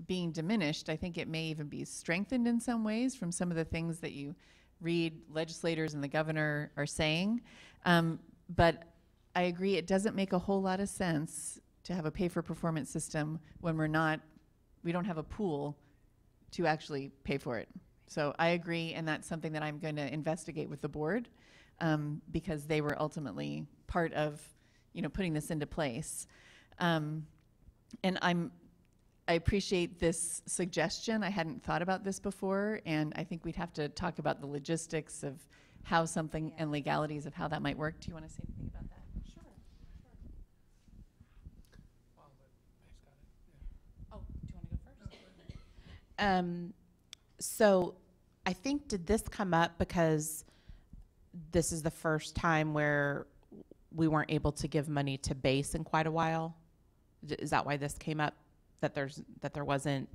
being diminished. I think it may even be strengthened in some ways from some of the things that you read legislators and the governor are saying. But I agree, it doesn't make a whole lot of sense to have a pay-for-performance system when we don't have a pool to actually pay for it. So I agree, and that's something that I'm going to investigate with the board, because they were ultimately part of, you know, putting this into place. And I appreciate this suggestion. I hadn't thought about this before, and I think we'd have to talk about the logistics of how something and legalities of how that might work. Do you want to say anything about that? So I think, did this come up because this is the first time where we weren't able to give money to base in quite a while? Is that why this came up, that there wasn't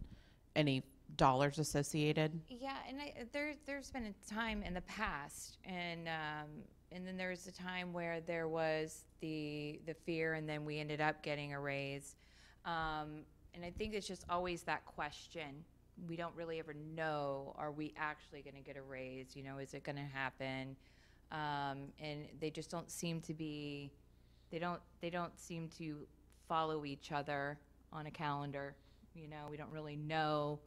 any dollars associated? Yeah, and there's been a time in the past, and then there was a time where there was the fear, and then we ended up getting a raise. And I think it's just always that question. We don't really ever know, are we actually going to get a raise? You know, is it going to happen? And they just don't seem to be, they don't seem to follow each other on a calendar. You know, we don't really know.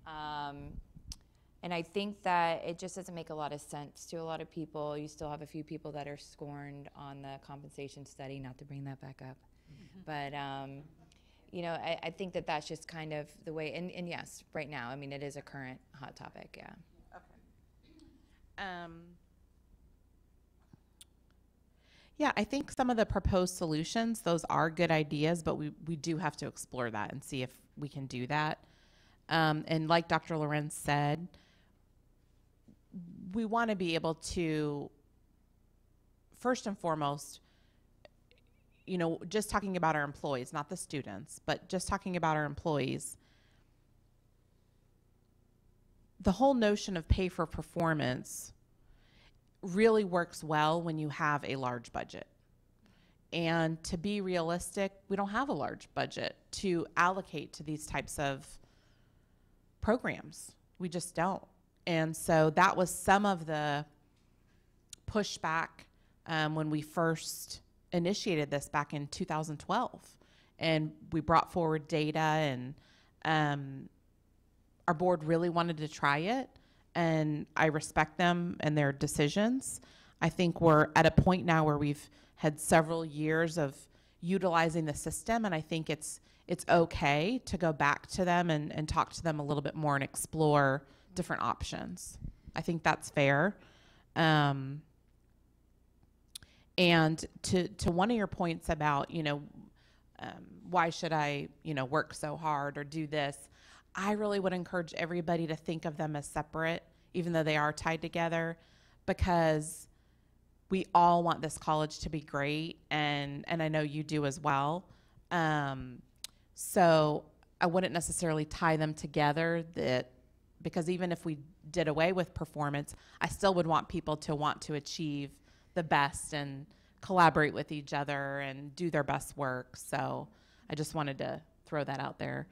And I think that it just doesn't make a lot of sense to a lot of people. You still have a few people that are scorned on the compensation study, not to bring that back up. But, you know, I think that that's just kind of the way, and yes, right now, I mean, it is a current hot topic, yeah. Okay. Yeah, I think some of the proposed solutions, those are good ideas, but we do have to explore that and see if we can do that. And like Dr. Lorenz said, we want to be able to, first and foremost, you know, just talking about our employees, not the students, but just talking about our employees, the whole notion of pay for performance really works well when you have a large budget. And to be realistic, we don't have a large budget to allocate to these types of programs. We just don't. And so that was some of the pushback when we first initiated this back in 2012. And we brought forward data, and our board really wanted to try it. And I respect them and their decisions. I think we're at a point now where we've had several years of utilizing the system, and I think it's okay to go back to them and talk to them a little bit more and explore different options. I think that's fair. And to one of your points about, why should I, work so hard or do this? I really would encourage everybody to think of them as separate, even though they are tied together, because we all want this college to be great, and I know you do as well. So I wouldn't necessarily tie them together, because even if we did away with performance, I still would want people to want to achieve the best and collaborate with each other and do their best work. So I just wanted to throw that out there.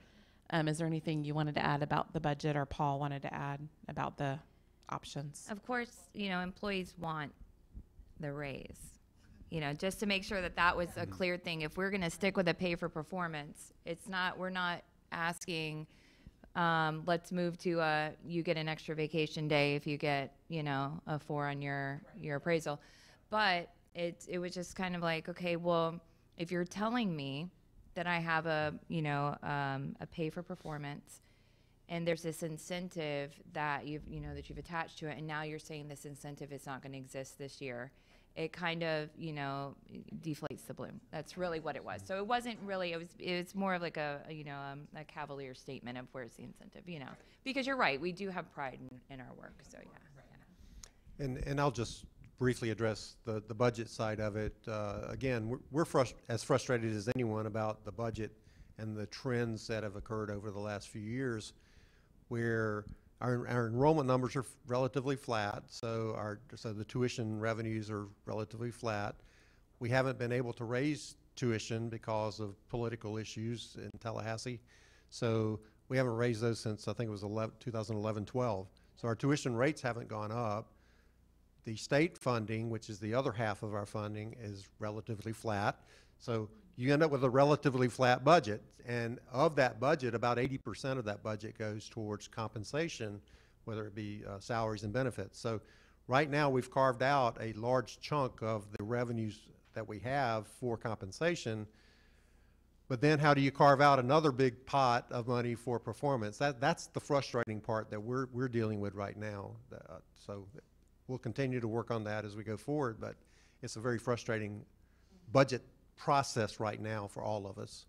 Is there anything you wanted to add about the budget, or Paul wanted to add about the options? Of course, employees want the raise, just to make sure that that was a clear thing. If we're going to stick with a pay for performance, we're not asking, let's move to you get an extra vacation day if you get, a 4 on your appraisal. But it was just kind of like, okay, well, if you're telling me that I have a pay for performance, and there's this incentive that you've attached to it, and now you're saying this incentive is not going to exist this year, it kind of, deflates the balloon. That's really what it was. So it wasn't really, it was more of like a cavalier statement of where's the incentive, because you're right, we do have pride in our work. So yeah. And I'll just briefly address the budget side of it. Again, we're as frustrated as anyone about the budget and the trends that have occurred over the last few years, where our enrollment numbers are relatively flat, so the tuition revenues are relatively flat. We haven't been able to raise tuition because of political issues in Tallahassee, so we haven't raised those since I think it was 2011-12. So our tuition rates haven't gone up. The state funding, which is the other half of our funding, is relatively flat. So you end up with a relatively flat budget. And of that budget, about 80% of that budget goes towards compensation, whether it be salaries and benefits. So right now we've carved out a large chunk of the revenues that we have for compensation. But then how do you carve out another big pot of money for performance? That's the frustrating part that we're dealing with right now. So we'll continue to work on that as we go forward, but it's a very frustrating budget process right now for all of us.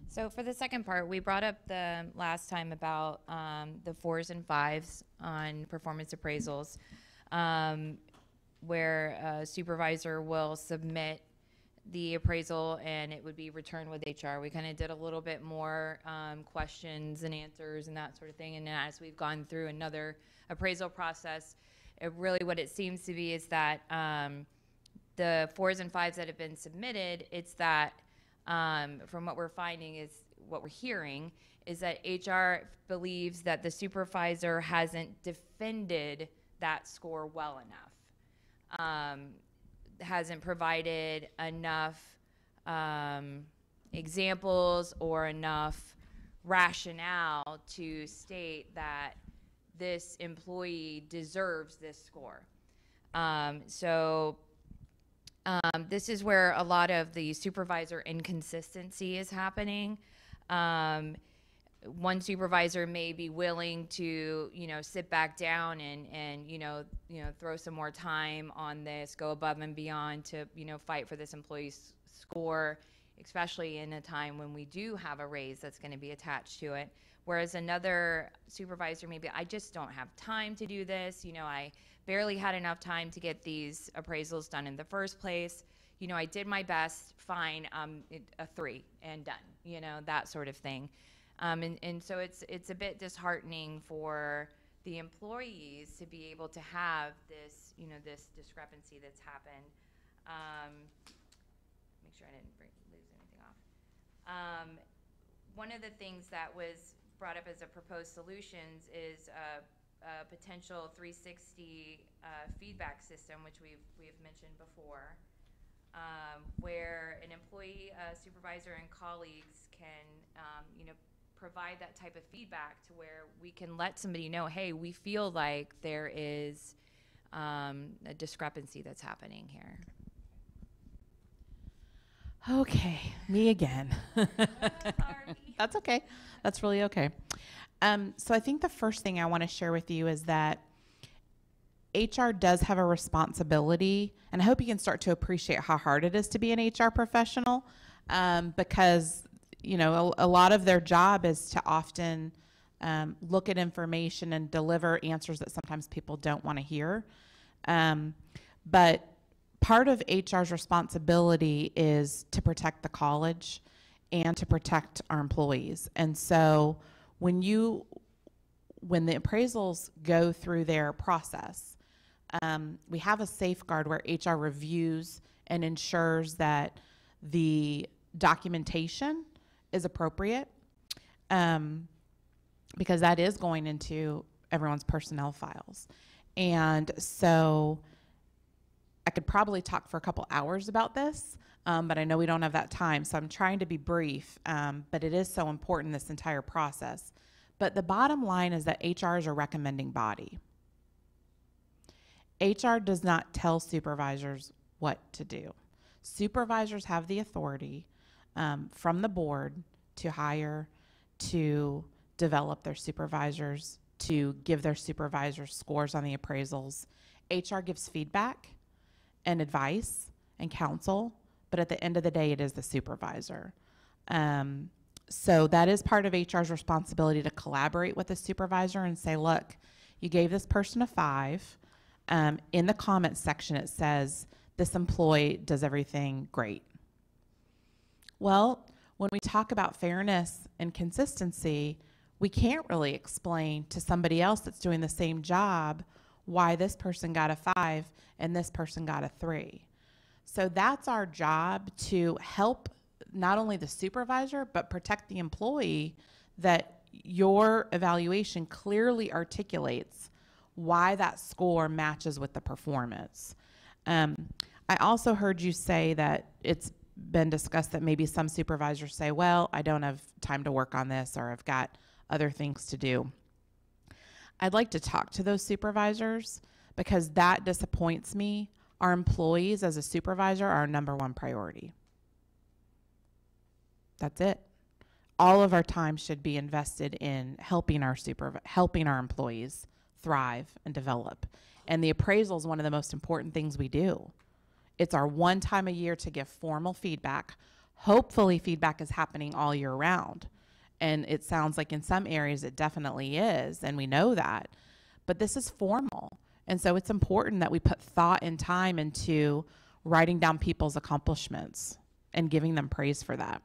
So for the second part, we brought up the last time about the 4s and 5s on performance appraisals, where a supervisor will submit the appraisal and it would be returned with HR. We kind of did a little bit more questions and answers and that sort of thing. And as we've gone through another appraisal process, really what it seems to be is that the 4s and 5s that have been submitted, it's that from what we're finding is, what we're hearing is that HR believes that the supervisor hasn't defended that score well enough. Hasn't provided enough examples or enough rationale to state that this employee deserves this score. This is where a lot of the supervisor inconsistency is happening. One supervisor may be willing to, sit back down and throw some more time on this, go above and beyond to, fight for this employee's score, especially in a time when we do have a raise that's going to be attached to it. Whereas another supervisor maybe, I just don't have time to do this. I barely had enough time to get these appraisals done in the first place. I did my best, fine, a 3 and done, that sort of thing. And so it's a bit disheartening for the employees to be able to have this, this discrepancy that's happened. Make sure I didn't lose anything off. One of the things that was brought up as a proposed solutions is a potential 360 feedback system, which we've mentioned before, where an employee, supervisor, and colleagues can, provide that type of feedback to where we can let somebody know, hey, we feel like there is a discrepancy that's happening here. Okay, me again. That's okay. That's really okay. So I think the first thing I want to share with you is that HR does have a responsibility, and I hope you can start to appreciate how hard it is to be an HR professional, because a lot of their job is to often look at information and deliver answers that sometimes people don't want to hear. But part of HR's responsibility is to protect the college and to protect our employees. And so when the appraisals go through their process, we have a safeguard where HR reviews and ensures that the documentation is appropriate, because that is going into everyone's personnel files. And so I could probably talk for a couple hours about this, but I know we don't have that time, so I'm trying to be brief, but it is so important, this entire process. But the bottom line is that HR is a recommending body. HR does not tell supervisors what to do. Supervisors have the authority from the board to hire, to develop their supervisors, to give their supervisors scores on the appraisals. HR gives feedback and advice and counsel, but at the end of the day, it is the supervisor. So that is part of HR's responsibility, to collaborate with the supervisor and say, look, you gave this person a 5. In the comments section, it says, this employee does everything great. Well, when we talk about fairness and consistency, we can't really explain to somebody else that's doing the same job why this person got a 5 and this person got a 3. So that's our job, to help not only the supervisor, but protect the employee, that your evaluation clearly articulates why that score matches with the performance. I also heard you say that it's been discussed that maybe some supervisors say, well, I don't have time to work on this, or I've got other things to do. I'd like to talk to those supervisors, because that disappoints me. Our employees as a supervisor are our #1 priority. That's it. All of our time should be invested in helping our employees thrive and develop. And the appraisal is one of the most important things we do. It's our one time a year to give formal feedback. Hopefully feedback is happening all year round. And it sounds like in some areas it definitely is, and we know that. But this is formal. And so it's important that we put thought and time into writing down people's accomplishments and giving them praise for that.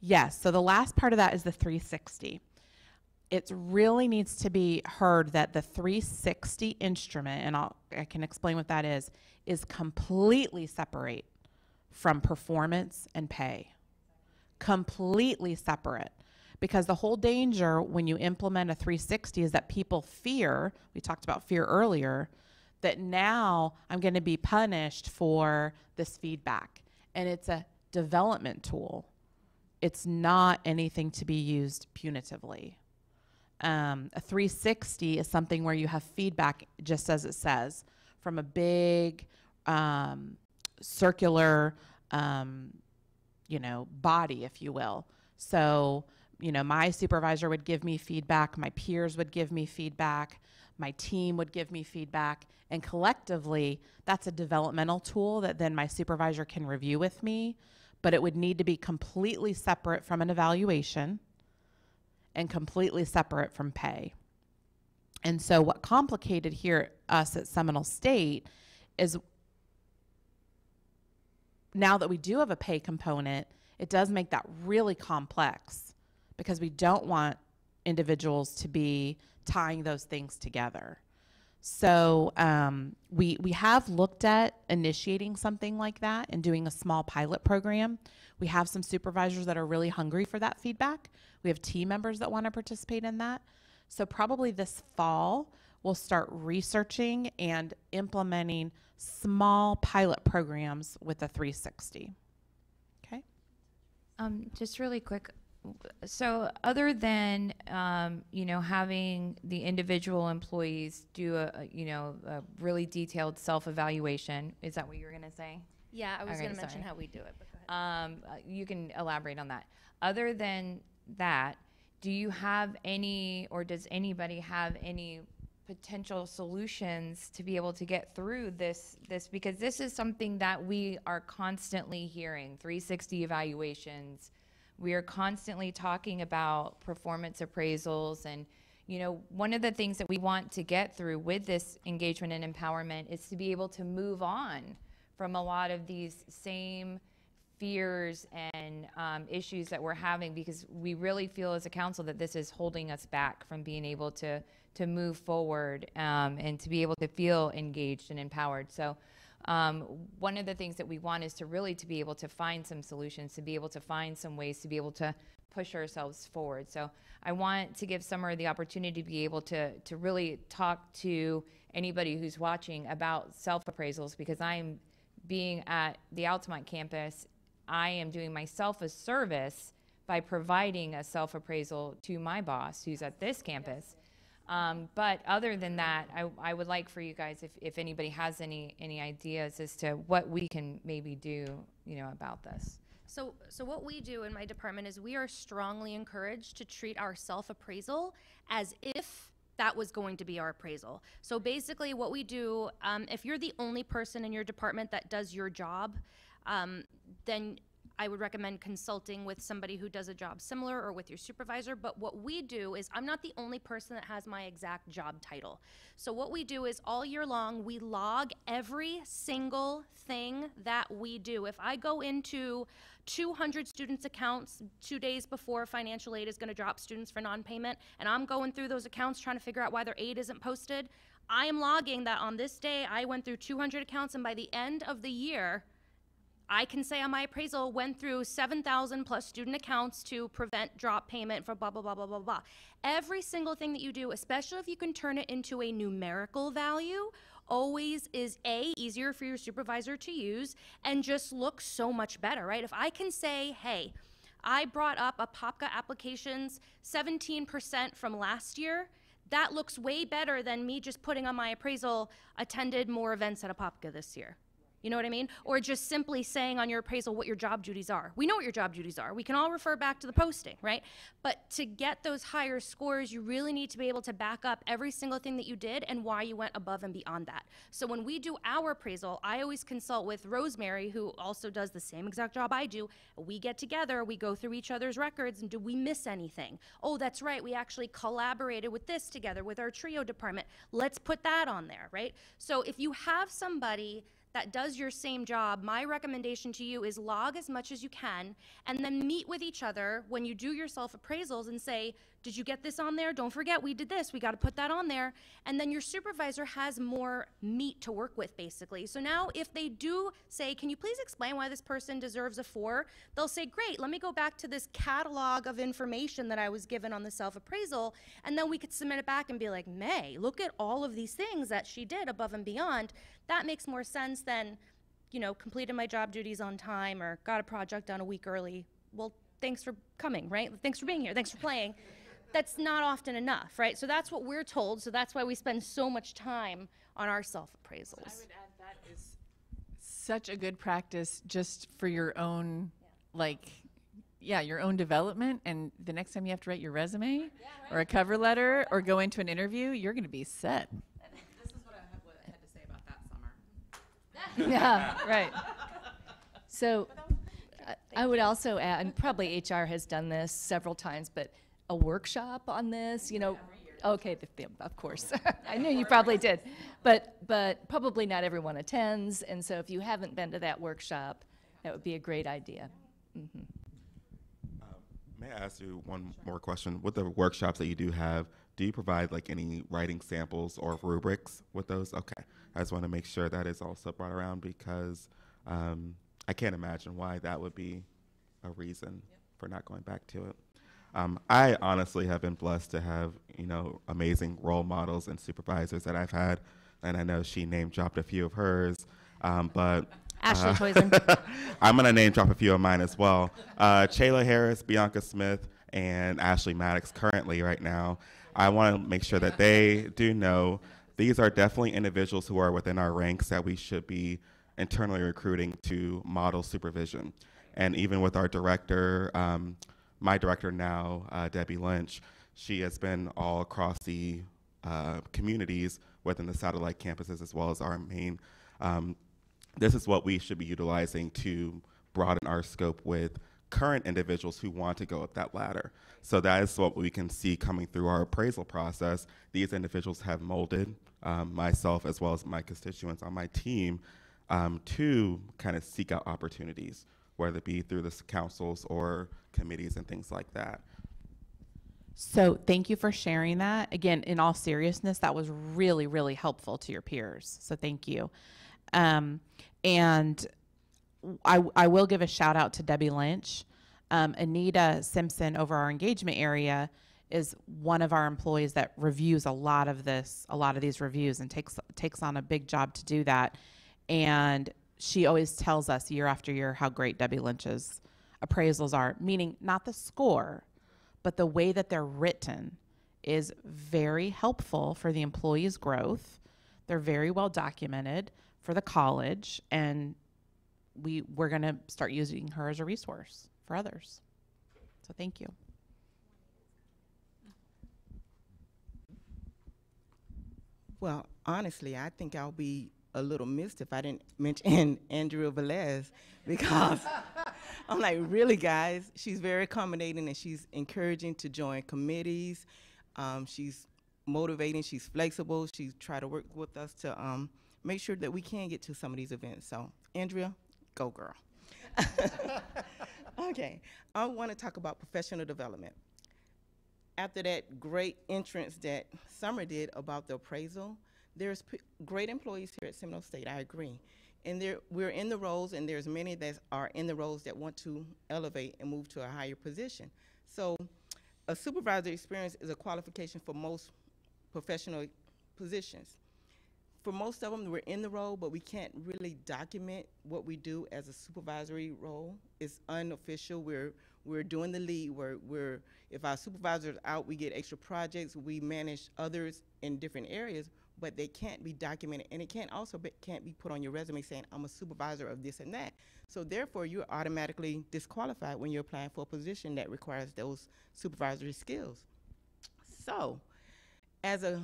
Yes, so the last part of that is the 360. It really needs to be heard that the 360 instrument, and I can explain what that is completely separate from performance and pay. Completely separate. Because the whole danger when you implement a 360 is that people fear, we talked about fear earlier, that now I'm going to be punished for this feedback. And it's a development tool. It's not anything to be used punitively. A 360 is something where you have feedback, just as it says, from a big circular body, if you will. So, my supervisor would give me feedback, my peers would give me feedback, my team would give me feedback, and collectively, that's a developmental tool that then my supervisor can review with me, but it would need to be completely separate from an evaluation and completely separate from pay. And so what complicated here us at Seminole State is, now that we do have a pay component, it does make that really complex because we don't want individuals to be tying those things together. So we have looked at initiating something like that and doing a small pilot program. We have some supervisors that are really hungry for that feedback. We have team members that want to participate in that. So probably this fall, we'll start researching and implementing small pilot programs with the 360. Okay? Just really quick. So other than, having the individual employees do a really detailed self-evaluation, is that what you were going to say? Yeah, I was Okay, going to mention sorry. how we do it, but go ahead. You can elaborate on that. Other than that, do you have any, or does anybody have any potential solutions to be able to get through this, because this is something that we are constantly hearing, 360 evaluations. We are constantly talking about performance appraisals, and one of the things that we want to get through with this engagement and empowerment is to be able to move on from a lot of these same fears and issues that we're having, because we really feel as a council that this is holding us back from being able to move forward and to be able to feel engaged and empowered. So one of the things that we want is to really to be able to find some solutions, to be able to find some ways to be able to push ourselves forward. So I want to give Summer the opportunity to be able to really talk to anybody who's watching about self-appraisals, because I'm being at the Altamont campus, I am doing myself a service by providing a self-appraisal to my boss who's at this campus. But other than that, I would like for you guys, if anybody has any ideas as to what we can maybe do, about this. So what we do in my department is we are strongly encouraged to treat our self-appraisal as if that was going to be our appraisal. So basically what we do, if you're the only person in your department that does your job, then I would recommend consulting with somebody who does a job similar or with your supervisor. But what we do is, I'm not the only person that has my exact job title. So what we do is all year long, we log every single thing that we do. If I go into 200 students' accounts 2 days before financial aid is going to drop students for non-payment, and I'm going through those accounts trying to figure out why their aid isn't posted, I am logging that on this day I went through 200 accounts, and by the end of the year, I can say on my appraisal went through 7,000 plus student accounts to prevent drop payment for blah, blah, blah, blah, blah, blah. Every single thing that you do, especially if you can turn it into a numerical value, always is easier for your supervisor to use and just looks so much better, right? If I can say, hey, I brought up a POPCA applications 17% from last year, that looks way better than me just putting on my appraisal, attended more events at a POPCA this year. You know what I mean? Or just simply saying on your appraisal what your job duties are. We know what your job duties are. We can all refer back to the posting, right? But to get those higher scores, you really need to be able to back up every single thing that you did and why you went above and beyond that. So when we do our appraisal, I always consult with Rosemary, who also does the same exact job I do. We get together, we go through each other's records, and do we miss anything? Oh, that's right, we actually collaborated with this together with our TRIO department. Let's put that on there, right? So if you have somebody that does your same job, my recommendation to you is log as much as you can and then meet with each other when you do your self-appraisals and say, did you get this on there? Don't forget we did this, we got to put that on there. And then your supervisor has more meat to work with, basically. So now if they do say, can you please explain why this person deserves a 4? They'll say, great, let me go back to this catalog of information that I was given on the self-appraisal, and then we could submit it back and be like, May, look at all of these things that she did above and beyond. That makes more sense than, completed my job duties on time or got a project done a week early. Well, thanks for coming, right? Thanks for being here, thanks for playing. That's not often enough, right? So that's what we're told, so that's why we spend so much time on our self-appraisals. I would add that is such a good practice just for your own, your own development. And the next time you have to write your resume or a cover letter or go into an interview, you're going to be set. This is what I had to say about that, Summer. Yeah, right. So I would also add, and probably HR has done this several times, but a workshop on this, okay, of course. I knew you probably did, but probably not everyone attends, and so if you haven't been to that workshop, that would be a great idea. Mm-hmm. May I ask you one more question? With the workshops that you do have, do you provide like any writing samples or rubrics with those? Okay, I just want to make sure that is also brought around because I can't imagine why that would be a reason for not going back to it. I honestly have been blessed to have, amazing role models and supervisors that I've had, and I know she name dropped a few of hers, but Ashley Toyson. I'm gonna name drop a few of mine as well. Chayla Harris, Bianca Smith, and Ashley Maddox currently right now. I want to make sure that they do know these are definitely individuals who are within our ranks that we should be internally recruiting to model supervision. And even with our director, my director now, Debbie Lynch, she has been all across the communities within the satellite campuses as well as our main. This is what we should be utilizing to broaden our scope with current individuals who want to go up that ladder. So that is what we can see coming through our appraisal process. These individuals have molded myself as well as my constituents on my team to kind of seek out opportunities, whether it be through the councils or committees and things like that. So thank you for sharing that. Again, in all seriousness, that was really, really helpful to your peers. So thank you. And I will give a shout out to Debbie Lynch. Anita Simpson over our engagement area is one of our employees that reviews a lot of these reviews and takes on a big job to do that. And she always tells us year after year how great Debbie Lynch's appraisals are, meaning not the score, but the way that they're written is very helpful for the employee's growth. They're very well documented for the college, and we're going to start using her as a resource for others. So thank you. Well, honestly, I think I'll be a little missed if I didn't mention Andrea Velez, because I'm like, really, guys? She's very accommodating and she's encouraging to join committees. She's motivating, she's flexible. She's trying to work with us to make sure that we can get to some of these events. So, Andrea, go girl. Okay, I want to talk about professional development. After that great entrance that Summer did about the appraisal, there's great employees here at Seminole State, I agree. And we're in the roles, and there's many that are in the roles that want to elevate and move to a higher position. So a supervisor experience is a qualification for most professional positions. For most of them, we're in the role, but we can't really document what we do as a supervisory role. It's unofficial. We're doing the lead. If our supervisor is out, we get extra projects. We manage others in different areas, but they can't be documented, and it can't be put on your resume saying I'm a supervisor of this and that. So therefore, you're automatically disqualified when you're applying for a position that requires those supervisory skills. So, as a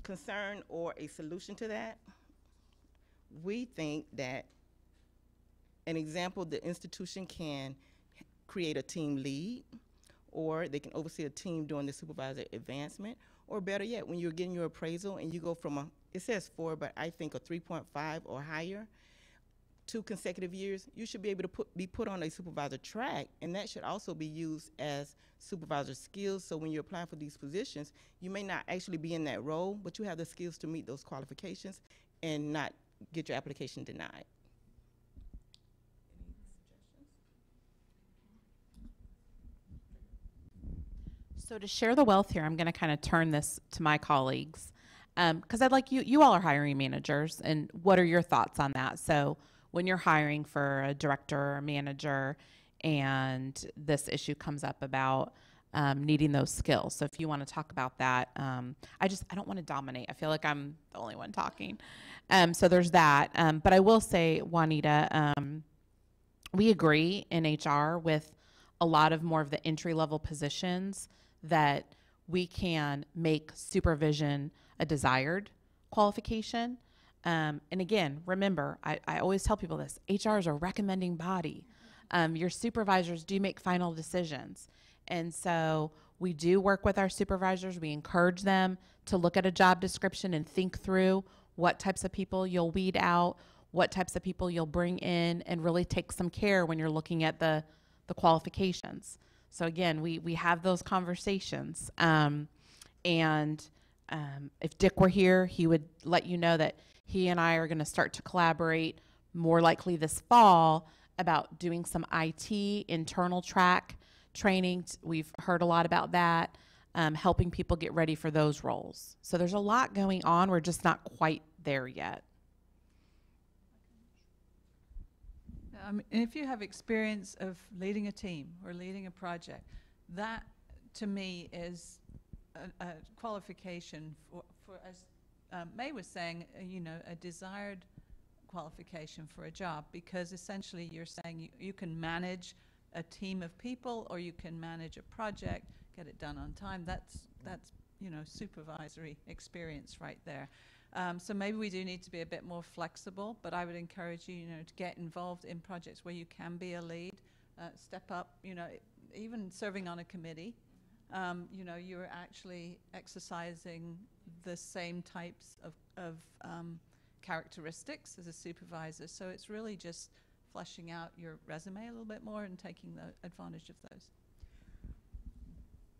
concern or a solution to that, we think that an example, the institution can create a team lead, or they can oversee a team during the supervisor advancement, or better yet, when you're getting your appraisal and you go from it says 4, but I think a 3.5 or higher, 2 consecutive years, you should be able to be put on a supervisor track, and that should also be used as supervisor skills. So when you're applying for these positions, you may not actually be in that role, but you have the skills to meet those qualifications and not get your application denied. So to share the wealth here, I'm going to kind of turn this to my colleagues, because I'd like you all are hiring managers, and what are your thoughts on that? So when you're hiring for a director or a manager and this issue comes up about needing those skills. So if you want to talk about that, I don't want to dominate. I feel like I'm the only one talking. So there's that. But I will say, Juanita, we agree in HR with a lot of more of the entry-level positions that we can make supervision a desired qualification. And again, remember, I always tell people this, HR is a recommending body. Your supervisors do make final decisions. And so we do work with our supervisors. We encourage them to look at a job description and think through what types of people you'll weed out, what types of people you'll bring in, and really take some care when you're looking at the qualifications. So again, we have those conversations. If Dick were here, he would let you know that he and I are going to start to collaborate more likely this fall about doing some IT internal track training. We've heard a lot about that, helping people get ready for those roles. So there's a lot going on. We're just not quite there yet. And if you have experience of leading a team or leading a project, that to me is a qualification for as May was saying, a desired qualification for a job, because essentially you're saying you can manage a team of people or you can manage a project, get it done on time. That's supervisory experience right there. So maybe we do need to be a bit more flexible, but I would encourage you, to get involved in projects where you can be a lead, step up, even serving on a committee. You're actually exercising the same types of characteristics as a supervisor. So it's really just fleshing out your resume a little bit more and taking the advantage of those.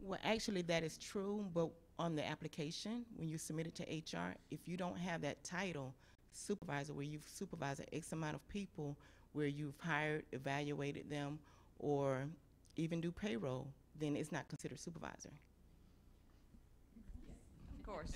Well, actually, that is true, but on the application, when you submit it to HR, if you don't have that title, supervisor, where you've supervised X amount of people, where you've hired, evaluated them, or even do payroll, then it's not considered supervisor. Of course.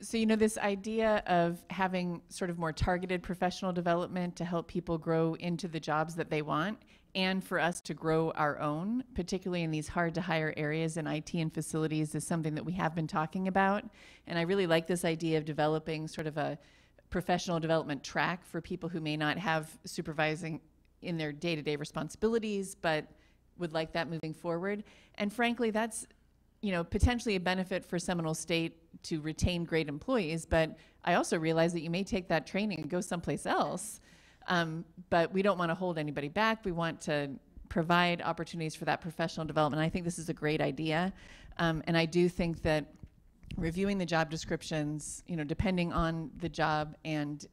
So, this idea of having sort of more targeted professional development to help people grow into the jobs that they want, and for us to grow our own, particularly in these hard to hire areas in IT and facilities, is something that we have been talking about. And I really like this idea of developing sort of a professional development track for people who may not have supervising in their day-to-day responsibilities, but would like that moving forward. And frankly, that's potentially a benefit for Seminole State to retain great employees, but I also realize that you may take that training and go someplace else, but we don't want to hold anybody back. We want to provide opportunities for that professional development. I think this is a great idea, and I do think that reviewing the job descriptions, depending on the job and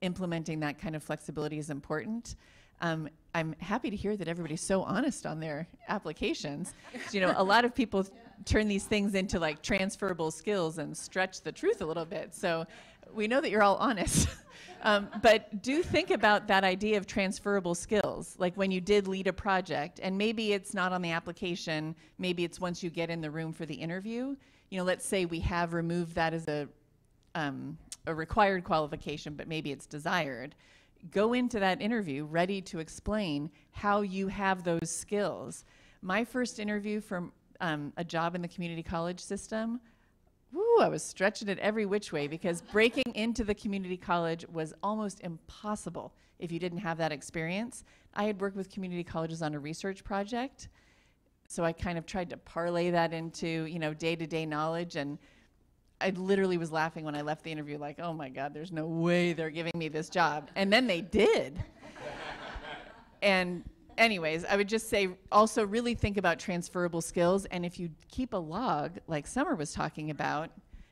implementing that kind of flexibility is important. I'm happy to hear that everybody's so honest on their applications. A lot of people turn these things into like transferable skills and stretch the truth a little bit. So we know that you're all honest. But do think about that idea of transferable skills, like when you did lead a project, and maybe it's not on the application, maybe it's once you get in the room for the interview. Let's say we have removed that as a required qualification, but maybe it's desired. Go into that interview ready to explain how you have those skills. My first interview for a job in the community college system, I was stretching it every which way, because breaking into the community college was almost impossible if you didn't have that experience. I had worked with community colleges on a research project, so I kind of tried to parlay that into day-to-day knowledge, and I literally was laughing when I left the interview, like, oh my God, there's no way they're giving me this job. And then they did. And anyways, I would just say also really think about transferable skills. And if you keep a log, like Summer was talking about,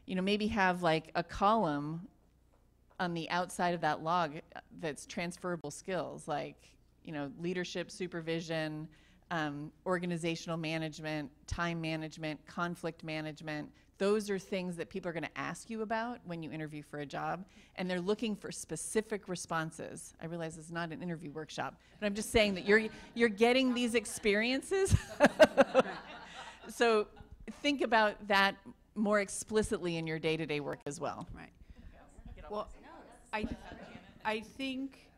maybe have like a column on the outside of that log that's transferable skills, like, leadership, supervision, organizational management, time management, conflict management. Those are things that people are going to ask you about when you interview for a job, and they're looking for specific responses. I realize it's not an interview workshop, but I'm just saying that you're getting these experiences. So think about that more explicitly in your day-to-day work as well. Right. Well, I think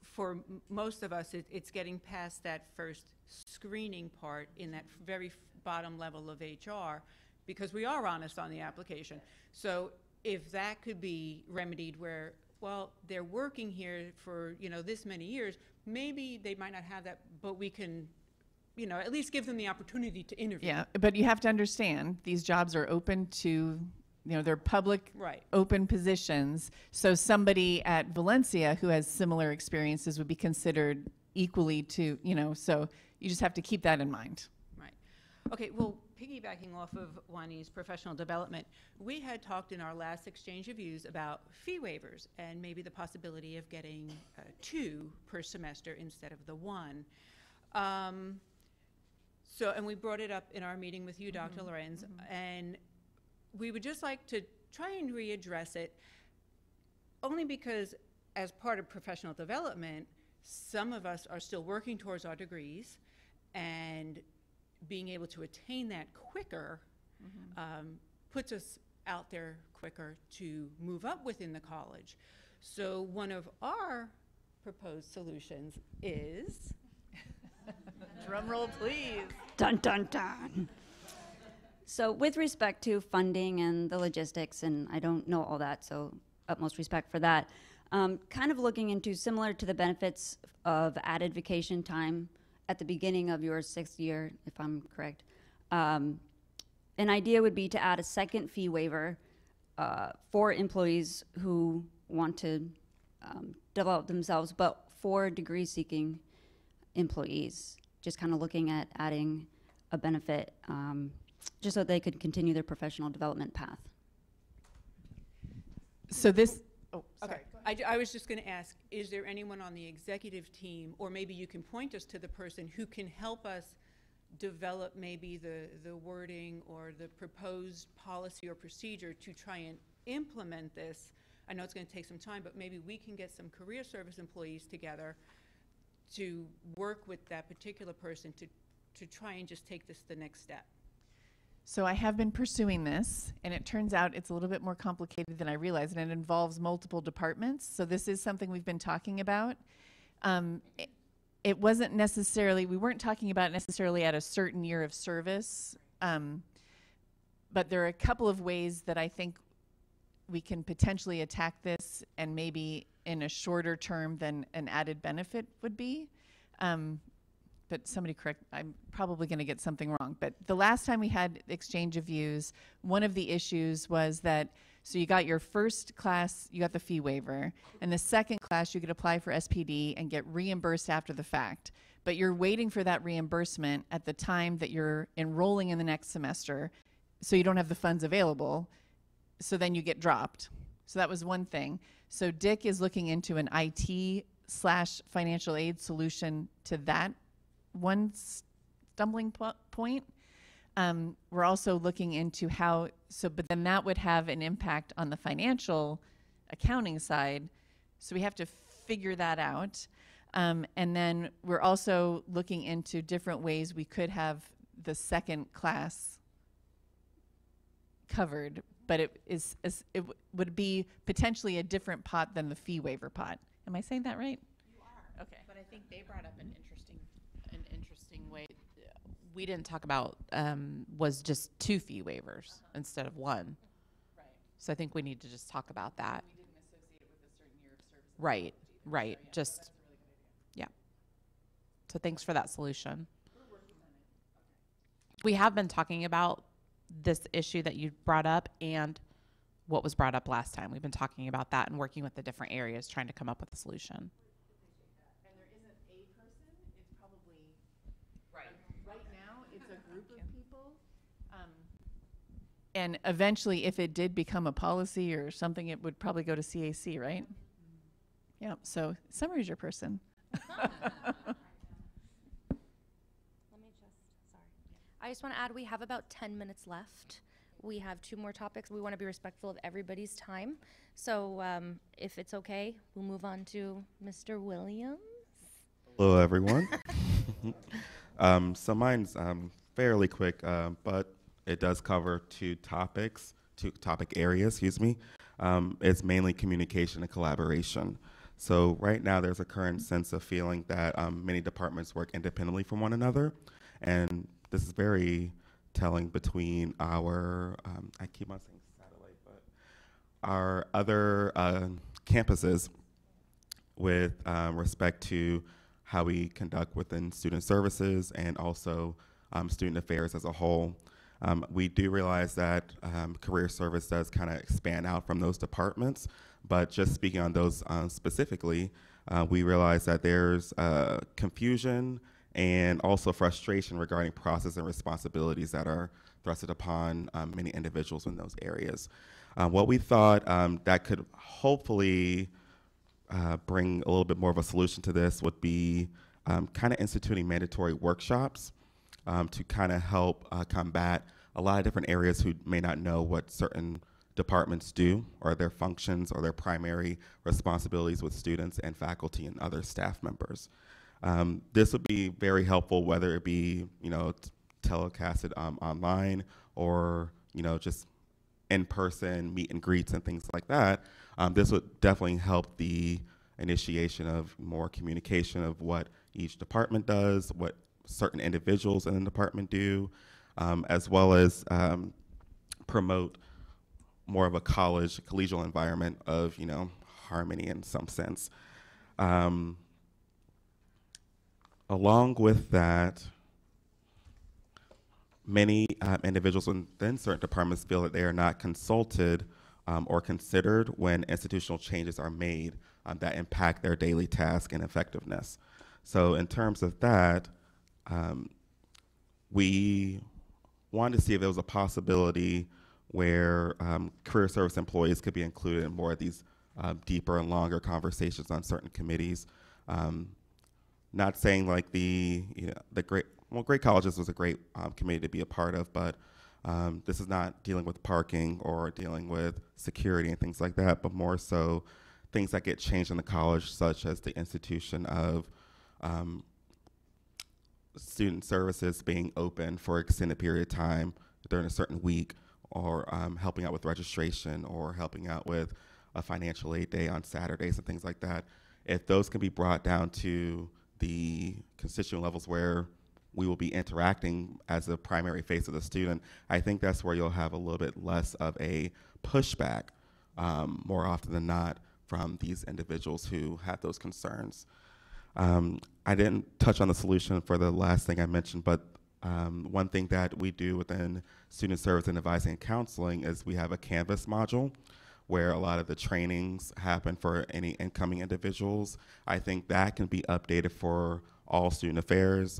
for most of us, it's getting past that first screening part in that very bottom level of HR, because we are honest on the application. So if that could be remedied where, well, they're working here for, this many years, maybe they might not have that, but we can, at least give them the opportunity to interview. Yeah, but you have to understand, these jobs are open to, they're public, open positions. So somebody at Valencia who has similar experiences would be considered equally to, so you just have to keep that in mind. Right. Okay, well, piggybacking off of Juani's professional development, we had talked in our last exchange of views about fee waivers and maybe the possibility of getting 2 per semester instead of the 1. And we brought it up in our meeting with you, Dr. Lorenz, and we would just like to try and readdress it, only because as part of professional development, some of us are still working towards our degrees, and being able to attain that quicker puts us out there quicker to move up within the college. So one of our proposed solutions is drum roll, please. Dun, dun, dun. So with respect to funding and the logistics, and I don't know all that, so utmost respect for that, kind of looking into similar to the benefits of added vacation time at the beginning of your 6th year, if I'm correct. An idea would be to add a second fee waiver for employees who want to develop themselves, but for degree-seeking employees, just kind of looking at adding a benefit just so they could continue their professional development path. So this, okay. I was just going to ask, is there anyone on the executive team, or maybe you can point us to the person who can help us develop maybe the wording or the proposed policy or procedure to try and implement this? I know it's going to take some time, but maybe we can get some career service employees together to work with that particular person to try and just take this the next step. So I have been pursuing this, and it turns out it's a little bit more complicated than I realized, and it involves multiple departments. So this is something we've been talking about. It wasn't necessarily, we weren't talking about necessarily at a certain year of service, but there are a couple of ways that I think we can potentially attack this, and maybe in a shorter term than an added benefit would be. But somebody correct, I'm probably going to get something wrong. But the last time we had exchange of views, one of the issues was that, so you got your first class, you got the fee waiver, and the second class you could apply for SPD and get reimbursed after the fact. But you're waiting for that reimbursement at the time that you're enrolling in the next semester, so you don't have the funds available, so then you get dropped. So that was one thing. So Dick is looking into an IT/financial aid solution to that one stumbling point. We're also looking into how, but then that would have an impact on the financial accounting side. So we have to figure that out. And then we're also looking into different ways we could have the second class covered, but it would be potentially a different pot than the fee waiver pot. Am I saying that right? You are. Okay. But I think they brought up an interesting way. We didn't talk about was just 2 fee waivers instead of 1. Right. So I think we need to just talk about that. We didn't associate it with a certain year of service. Right. Right. So, yeah, just yeah. So thanks for that solution. We're working on it. Okay. We have been talking about this issue that you brought up and what was brought up last time. We've been talking about that and working with the different areas, trying to come up with a solution. And there isn't a person, it's probably, right now, it's a group of people. And eventually, if it did become a policy or something, it would probably go to CAC, right? Yeah, so Summer's your person. I just want to add, we have about 10 minutes left. We have 2 more topics. We want to be respectful of everybody's time. So if it's okay, we'll move on to Mr. Williams. Hello, everyone. So mine's fairly quick, but it does cover 2 topic areas, excuse me. It's mainly communication and collaboration. So right now there's a current sense of feeling that many departments work independently from one another, and this is very telling between our, I keep on saying satellite, but our other campuses with respect to how we conduct within student services and also student affairs as a whole. We do realize that career service does kind of expand out from those departments, but just speaking on those specifically, we realize that there's confusion and also frustration regarding process and responsibilities that are thrusted upon many individuals in those areas. What we thought that could hopefully bring a little bit more of a solution to this would be kind of instituting mandatory workshops to kind of help combat a lot of different areas who may not know what certain departments do or their functions or their primary responsibilities with students and faculty and other staff members. This would be very helpful, whether it be, telecasted online or, just in person meet and greets and things like that. This would definitely help the initiation of more communication of what each department does, what certain individuals in the department do, as well as promote more of a collegial environment of, harmony in some sense. Along with that, many individuals within certain departments feel that they are not consulted or considered when institutional changes are made that impact their daily task and effectiveness. So in terms of that, we wanted to see if there was a possibility where career service employees could be included in more of these deeper and longer conversations on certain committees. Not saying like Great Colleges was a great committee to be a part of, but this is not dealing with parking or dealing with security and things like that, but more so things that get changed in the college, such as the institution of student services being open for an extended period of time during a certain week, or helping out with registration, or helping out with a financial aid day on Saturdays and things like that. If those can be brought down to the constituent levels where we will be interacting as a primary face of the student, I think that's where you'll have a little bit less of a pushback, more often than not, from these individuals who have those concerns. I didn't touch on the solution for the last thing I mentioned, but one thing that we do within student service and advising and counseling is we have a Canvas module where a lot of the trainings happen for any incoming individuals. I think that can be updated for all student affairs,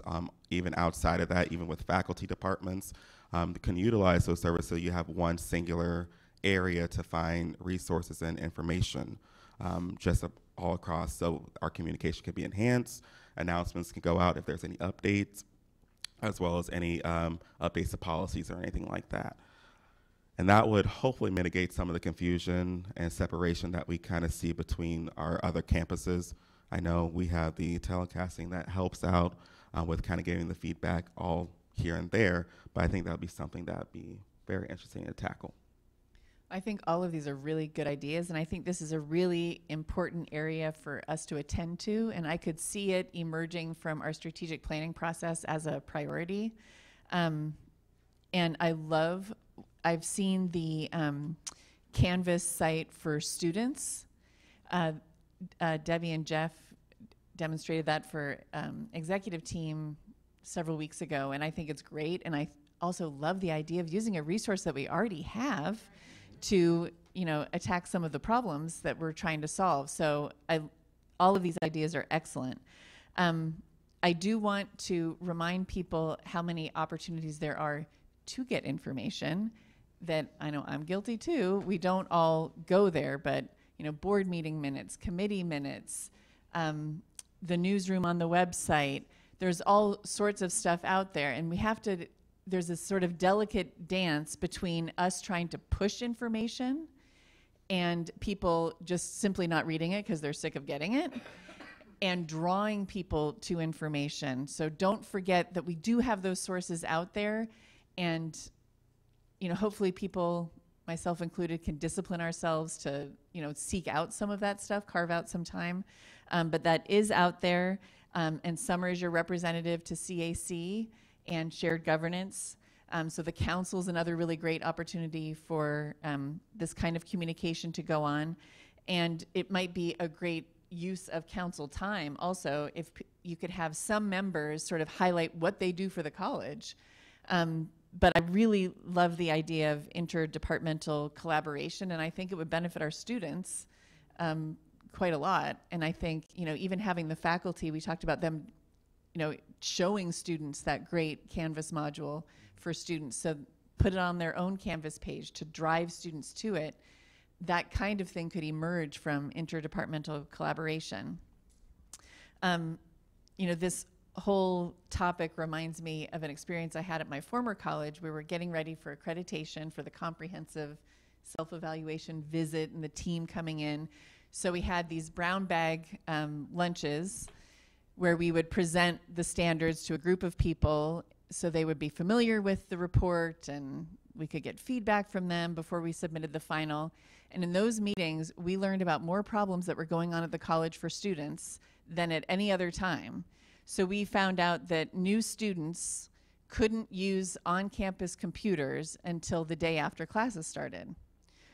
even outside of that, even with faculty departments, can utilize those services so you have one singular area to find resources and information just all across, so our communication can be enhanced, announcements can go out if there's any updates, as well as any updates to policies or anything like that. And that would hopefully mitigate some of the confusion and separation that we kind of see between our other campuses. I know we have the telecasting that helps out with kind of getting the feedback all here and there, but I think that would be something that would be very interesting to tackle. I think all of these are really good ideas, and I think this is a really important area for us to attend to, and I could see it emerging from our strategic planning process as a priority. And I've seen the Canvas site for students. Debbie and Jeff demonstrated that for executive team several weeks ago, and I think it's great, and I also love the idea of using a resource that we already have to, attack some of the problems that we're trying to solve. So all of these ideas are excellent. I do want to remind people how many opportunities there are to get information that I know I'm guilty too. We don't all go there, but board meeting minutes, committee minutes, the newsroom on the website, there's all sorts of stuff out there, and there's this sort of delicate dance between us trying to push information and people just simply not reading it because they're sick of getting it, and drawing people to information. So don't forget that we do have those sources out there, and hopefully people, myself included, can discipline ourselves to seek out some of that stuff, carve out some time. But that is out there, and Summer is your representative to CAC and shared governance. So the council is another really great opportunity for this kind of communication to go on. And it might be a great use of council time also if you could have some members sort of highlight what they do for the college. But I really love the idea of interdepartmental collaboration, and I think it would benefit our students quite a lot. And I think, even having the faculty, we talked about them, showing students that great Canvas module for students. So put it on their own Canvas page to drive students to it. That kind of thing could emerge from interdepartmental collaboration. You know, this whole topic reminds me of an experience I had at my former college. We were getting ready for accreditation for the comprehensive self-evaluation visit and the team coming in. So we had these brown bag lunches where we would present the standards to a group of people so they would be familiar with the report and we could get feedback from them before we submitted the final. And in those meetings, we learned about more problems that were going on at the college for students than at any other time. So we found out that new students couldn't use on-campus computers until the day after classes started.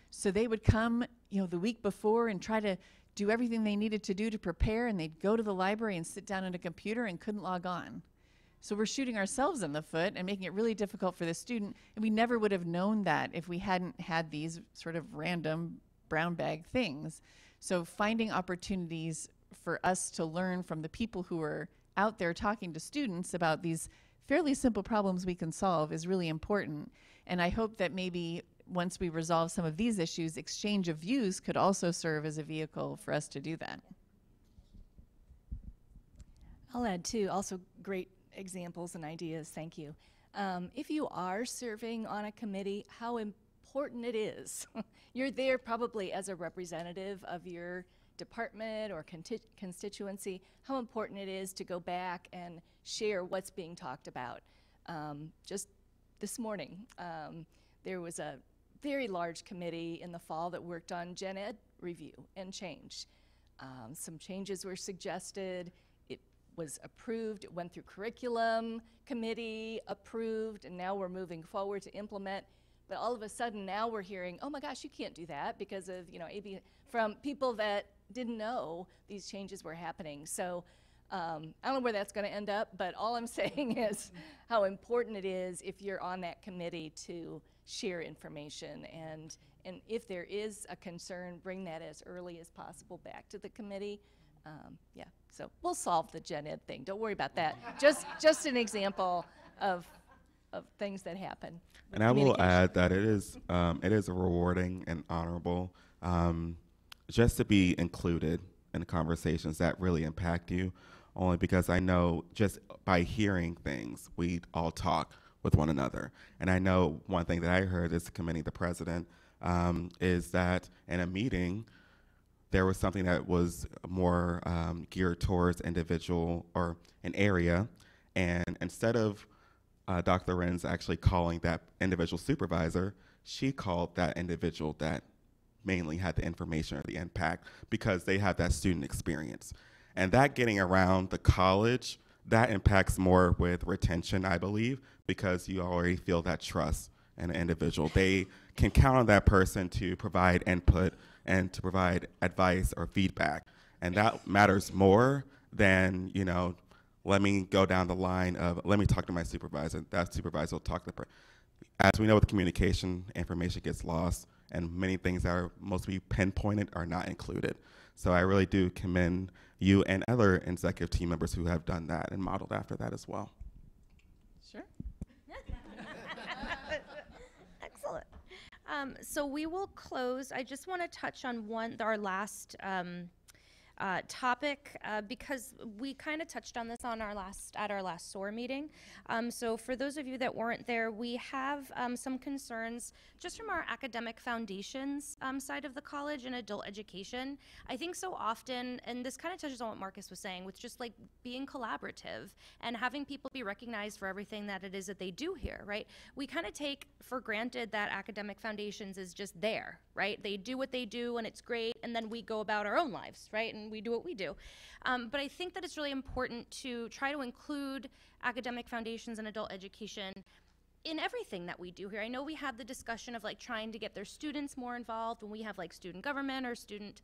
So they would come, you know, the week before and try to do everything they needed to do to prepare, and they'd go to the library and sit down at a computer and couldn't log on. So we're shooting ourselves in the foot and making it really difficult for the student, and we never would have known that if we hadn't had these sort of random brown bag things. So finding opportunities for us to learn from the people who are out there talking to students about these fairly simple problems we can solve is really important. And I hope that maybe once we resolve some of these issues, exchange of views could also serve as a vehicle for us to do that. I'll add too, also great examples and ideas, thank you. If you are serving on a committee, how important it is. You're there probably as a representative of your department or constituency, how important it is to go back and share what's being talked about. Just this morning, there was a very large committee in the fall that worked on Gen Ed review and change. Some changes were suggested. It was approved. It went through curriculum committee, approved, and now we're moving forward to implement. But all of a sudden now we're hearing, oh my gosh, you can't do that because of, you know, from people that didn't know these changes were happening. So I don't know where that's going to end up, but all I'm saying is how important it is if you're on that committee to share information, and if there is a concern, bring that as early as possible back to the committee. Yeah, so we'll solve the Gen Ed thing. Don't worry about that. Just an example of things that happen. And I will add that it is rewarding and honorable just to be included in conversations that really impact you, only because I know just by hearing things, we all talk with one another. And I know one thing that I heard as commending the president is that in a meeting, there was something that was more geared towards individual or an area, and instead of Dr. Lorenz actually calling that individual supervisor, she called that individual that mainly had the information or the impact because they have that student experience. And that getting around the college, that impacts more with retention, I believe, because you already feel that trust in an individual. They can count on that person to provide input and to provide advice or feedback. And that matters more than, you know, let me go down the line of, let me talk to my supervisor. That supervisor will talk to the person. As we know with communication, information gets lost, and many things that are mostly pinpointed are not included. So I really do commend you and other executive team members who have done that and modeled after that as well. Sure. Excellent. So we will close. I just want to touch on our last topic because we kind of touched on this on at our last SOAR meeting. So for those of you that weren't there, we have some concerns just from our academic foundations side of the college and adult education. I think so often, and this kind of touches on what Marcus was saying, with just like being collaborative and having people be recognized for everything that it is that they do here, right? We kind of take for granted that academic foundations is just there, right? They do what they do and it's great, and then we go about our own lives, right? And we do what we do. But I think that it's really important to try to include academic foundations and adult education in everything that we do here. I know we have the discussion of like trying to get their students more involved when we have like student government or student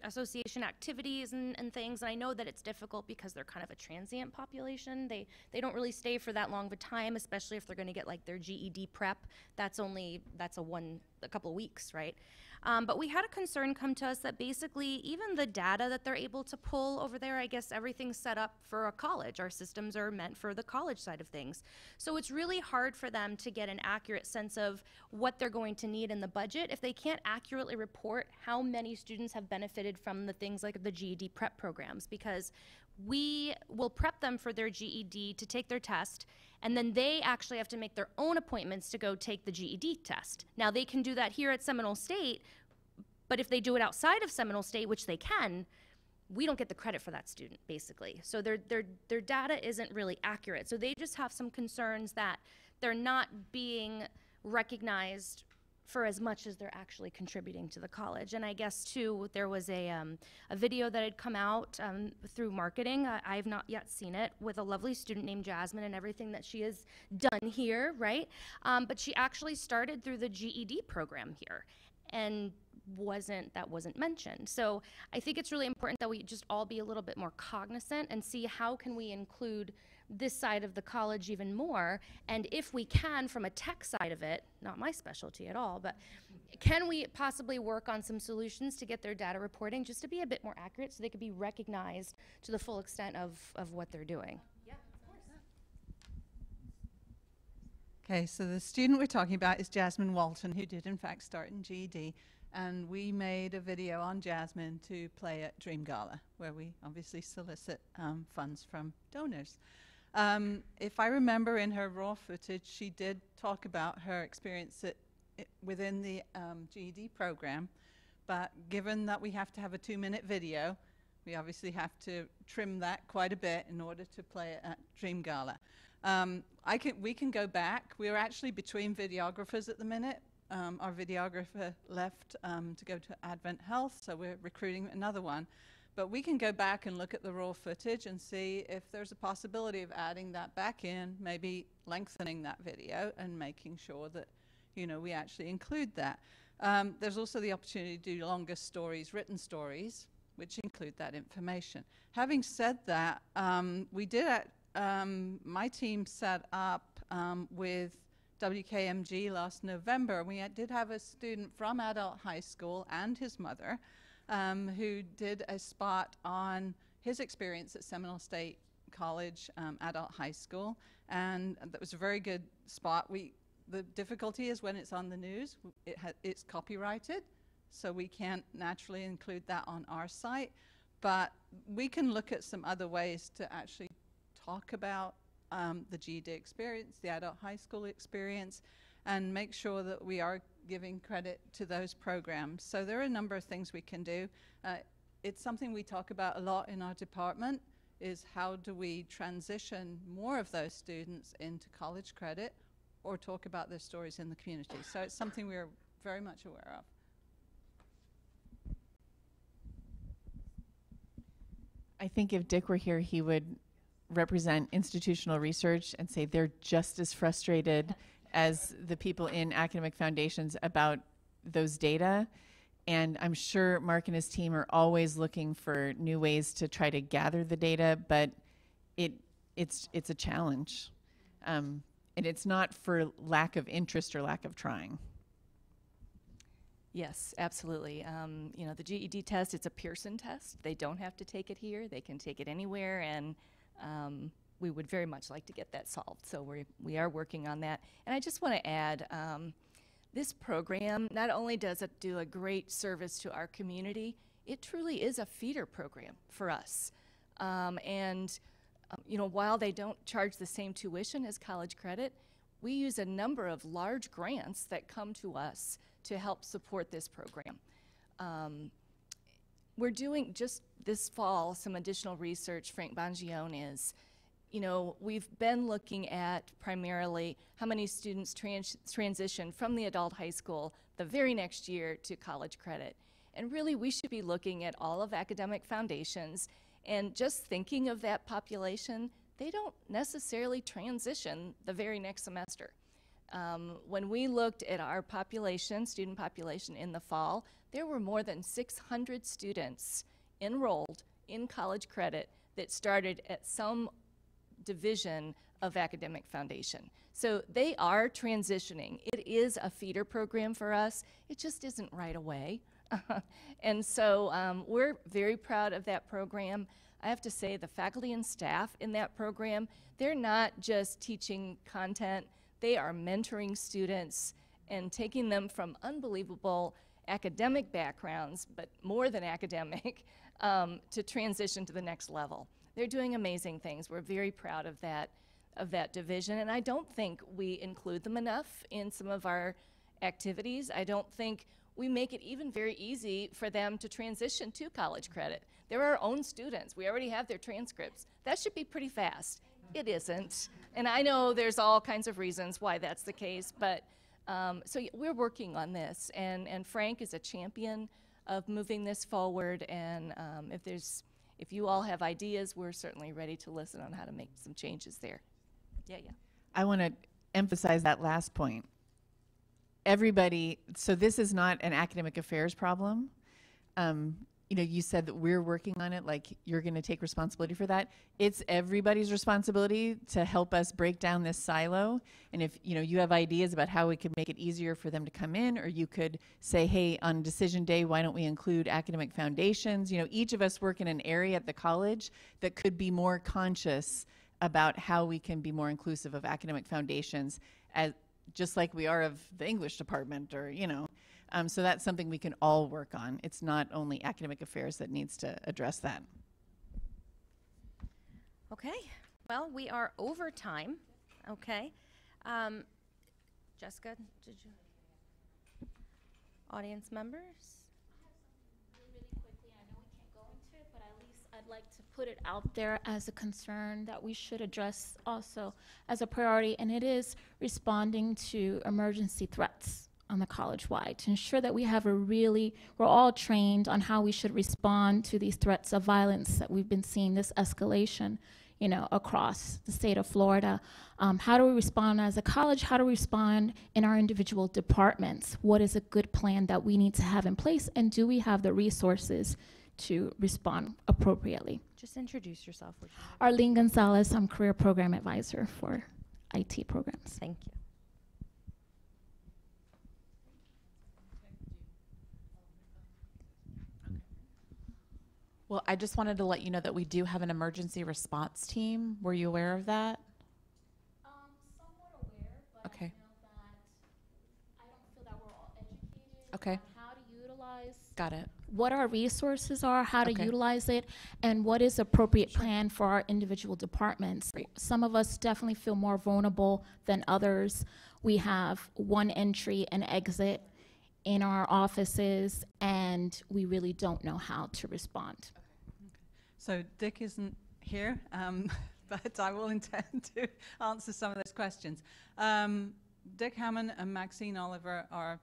association activities and things. And I know that it's difficult because they're kind of a transient population. They don't really stay for that long of a time, especially if they're going to get like their GED prep. That's a couple of weeks, right? But we had a concern come to us that basically even the data that they're able to pull over there, I guess everything's set up for a college. Our systems are meant for the college side of things. So it's really hard for them to get an accurate sense of what they're going to need in the budget if they can't accurately report how many students have benefited from the things like the GED prep programs, because we will prep them for their GED to take their test, and then they actually have to make their own appointments to go take the GED test. Now, they can do that here at Seminole State, but if they do it outside of Seminole State, which they can, we don't get the credit for that student, basically. So their data isn't really accurate. So they just have some concerns that they're not being recognized for as much as they're actually contributing to the college. And I guess, too, there was a video that had come out through marketing. I have not yet seen it, with a lovely student named Jasmine and everything that she has done here, right? But she actually started through the GED program here, and that wasn't mentioned. So I think it's really important that we just all be a little bit more cognizant and see how can we include this side of the college even more, and if we can, from a tech side of it, not my specialty at all, but can we possibly work on some solutions to get their data reporting just to be a bit more accurate so they could be recognized to the full extent of what they're doing? Yeah, of course. Okay, so the student we're talking about is Jasmine Walton, who did in fact start in GED, and we made a video on Jasmine to play at Dream Gala, where we obviously solicit funds from donors. If I remember, in her raw footage, she did talk about her experience within the GED program, but given that we have to have a 2-minute video, we obviously have to trim that quite a bit in order to play it at Dream Gala. We can go back. We're actually between videographers at the minute. Our videographer left to go to Advent Health, so we're recruiting another one. But we can go back and look at the raw footage and see if there's a possibility of adding that back in, maybe lengthening that video and making sure that, you know, we actually include that. There's also the opportunity to do longer stories, written stories, which include that information. Having said that, we did my team set up with WKMG last November. We did have a student from Adult High School and his mother who did a spot on his experience at Seminole State College Adult High School, and that was a very good spot. The difficulty is when it's on the news, it's copyrighted, so we can't naturally include that on our site, but we can look at some other ways to actually talk about the GED experience, the Adult High School experience, and make sure that we are giving credit to those programs. So there are a number of things we can do. It's something we talk about a lot in our department, is how do we transition more of those students into college credit or talk about their stories in the community. So it's something we're very much aware of. I think if Dick were here, he would represent institutional research and say they're just as frustrated as the people in academic foundations about those data. And I'm sure Mark and his team are always looking for new ways to try to gather the data, but it's a challenge. And it's not for lack of interest or lack of trying. Yes, absolutely. You know, the GED test, it's a Pearson test. They don't have to take it here. They can take it anywhere, and we would very much like to get that solved. So we are working on that. And I just want to add, this program, not only does it do a great service to our community, it truly is a feeder program for us. You know, while they don't charge the same tuition as college credit, we use a number of large grants that come to us to help support this program. We're doing just this fall some additional research. Frank Bongione is, you know, we've been looking at primarily how many students transition from the adult high school the very next year to college credit. And really, we should be looking at all of academic foundations and just thinking of that population. They don't necessarily transition the very next semester. When we looked at our population, student population in the fall, there were more than 600 students enrolled in college credit that started at some division of Academic Foundation. So they are transitioning. It is a feeder program for us. It just isn't right away. And so we're very proud of that program. I have to say the faculty and staff in that program, they're not just teaching content, they are mentoring students and taking them from unbelievable academic backgrounds, but more than academic, to transition to the next level. They're doing amazing things. We're very proud of that division, and I don't think we include them enough in some of our activities. I don't think we make it even very easy for them to transition to college credit. They're our own students. We already have their transcripts. That should be pretty fast. It isn't. And I know there's all kinds of reasons why that's the case, but we're working on this, and Frank is a champion of moving this forward, and if you all have ideas, we're certainly ready to listen on how to make some changes there. Yeah. I want to emphasize that last point. Everybody, so this is not an academic affairs problem. You said that we're working on it, like you're going to take responsibility for that. It's everybody's responsibility to help us break down this silo. And if you have ideas about how we could make it easier for them to come in, or you could say, hey, on decision day, why don't we include academic foundations? Each of us work in an area at the college that could be more conscious about how we can be more inclusive of academic foundations, just like we are of the English department, or so that's something we can all work on. It's not only academic affairs that needs to address that. Okay, well, we are over time. Okay. Jessica, did you? Audience members? Really quickly, I know we can't go into it, but at least I'd like to put it out there as a concern that we should address also as a priority, and it is responding to emergency threats on the college-wide to ensure that we're all trained on how we should respond to these threats of violence that we've been seeing, this escalation, across the state of Florida. How do we respond as a college? How do we respond in our individual departments? What is a good plan that we need to have in place? And do we have the resources to respond appropriately? Just introduce yourself. Arlene Gonzalez, I'm Career Program Advisor for IT programs. Thank you. Well, I just wanted to let you know that we do have an emergency response team. Were you aware of that? Somewhat aware, but Okay. I know that I don't feel that we're all educated Okay. on how to utilize Got it. what our resources are, how to Okay. utilize it, and what is appropriate plan for our individual departments. Great. Some of us definitely feel more vulnerable than others. We have one entry and exit in our offices, and we really don't know how to respond. So Dick isn't here, but I will intend to answer some of those questions. Dick Hammond and Maxine Oliver are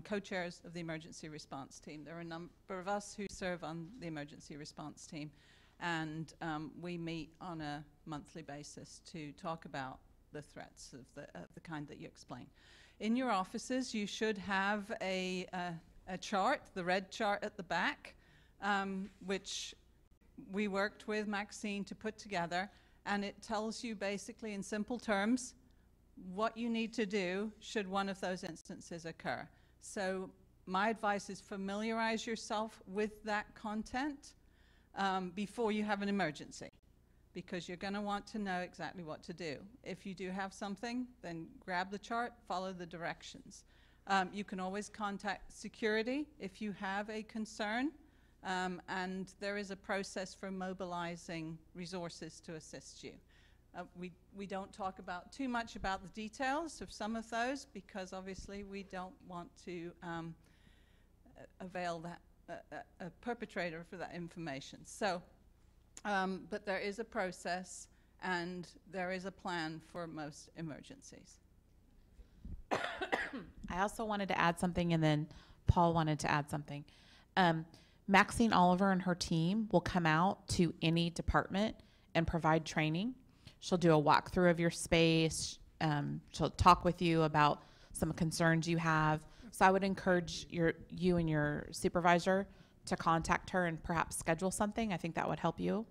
co-chairs of the emergency response team. There are a number of us who serve on the emergency response team, and we meet on a monthly basis to talk about the threats of the kind that you explained. In your offices, you should have a chart, the red chart at the back, which we worked with Maxine to put together, and it tells you basically in simple terms what you need to do should one of those instances occur. So my advice is familiarize yourself with that content before you have an emergency, because you're going to want to know exactly what to do. If you do have something, then grab the chart, follow the directions. You can always contact security if you have a concern, and there is a process for mobilizing resources to assist you. We don't talk about too much about the details of some of those, because obviously we don't want to avail a perpetrator for that information. So, but there is a process and there is a plan for most emergencies. I also wanted to add something, and then Paul wanted to add something. Maxine Oliver and her team will come out to any department and provide training. She'll do a walkthrough of your space. She'll talk with you about some concerns you have. So I would encourage you and your supervisor to contact her and perhaps schedule something. I think that would help you.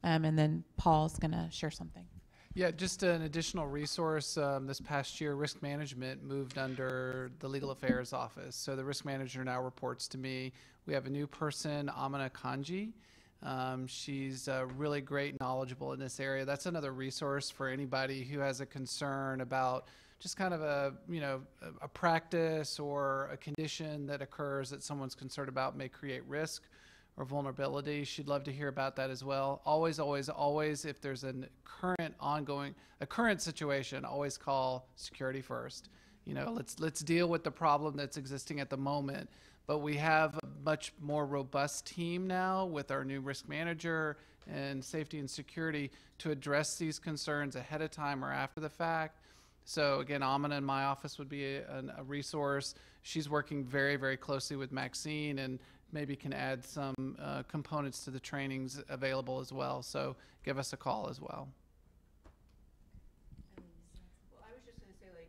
And then Paul's going to share something. Yeah, just an additional resource. This past year, risk management moved under the legal affairs office. So the risk manager now reports to me. We have a new person, Amina Kanji. She's really great, knowledgeable in this area. That's another resource for anybody who has a concern about just kind of a practice or a condition that occurs that someone's concerned about may create risk or vulnerability. She'd love to hear about that as well. Always, always, always, if there's a current situation, always call security first. You know, let's deal with the problem that's existing at the moment. But we have a much more robust team now with our new risk manager and safety and security to address these concerns ahead of time or after the fact. So again, Amina in my office would be a resource. She's working very, very closely with Maxine and maybe can add some components to the trainings available as well. So give us a call as well. Well, I was just going to say,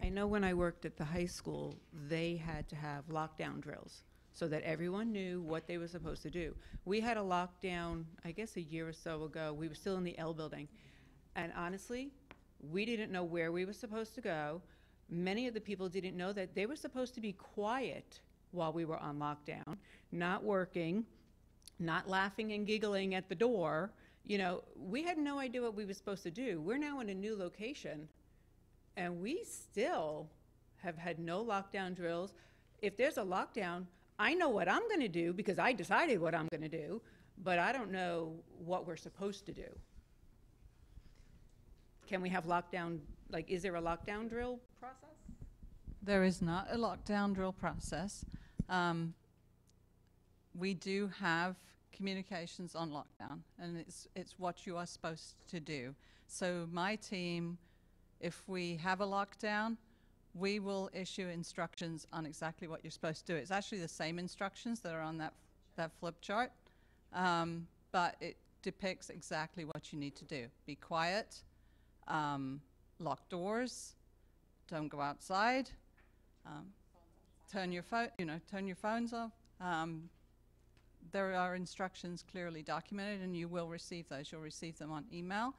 I know when I worked at the high school, they had to have lockdown drills so that everyone knew what they were supposed to do. We had a lockdown, I guess a year or so ago. We were still in the L building. And honestly, we didn't know where we were supposed to go. Many of the people didn't know that they were supposed to be quiet while we were on lockdown, not working, not laughing and giggling at the door. You know, we had no idea what we were supposed to do. We're now in a new location, and we still have had no lockdown drills. If there's a lockdown, I know what I'm going to do because I decided what I'm going to do, but I don't know what we're supposed to do. Can we have lockdown, like, is there a lockdown drill process? There is not a lockdown drill process. We do have communications on lockdown, and it's what you are supposed to do. So my team, if we have a lockdown, we will issue instructions on exactly what you're supposed to do. It's actually the same instructions that are on that flip chart, but it depicts exactly what you need to do. Be quiet, lock doors, don't go outside, turn your phones off. There are instructions clearly documented, and you will receive those. You'll receive them on email.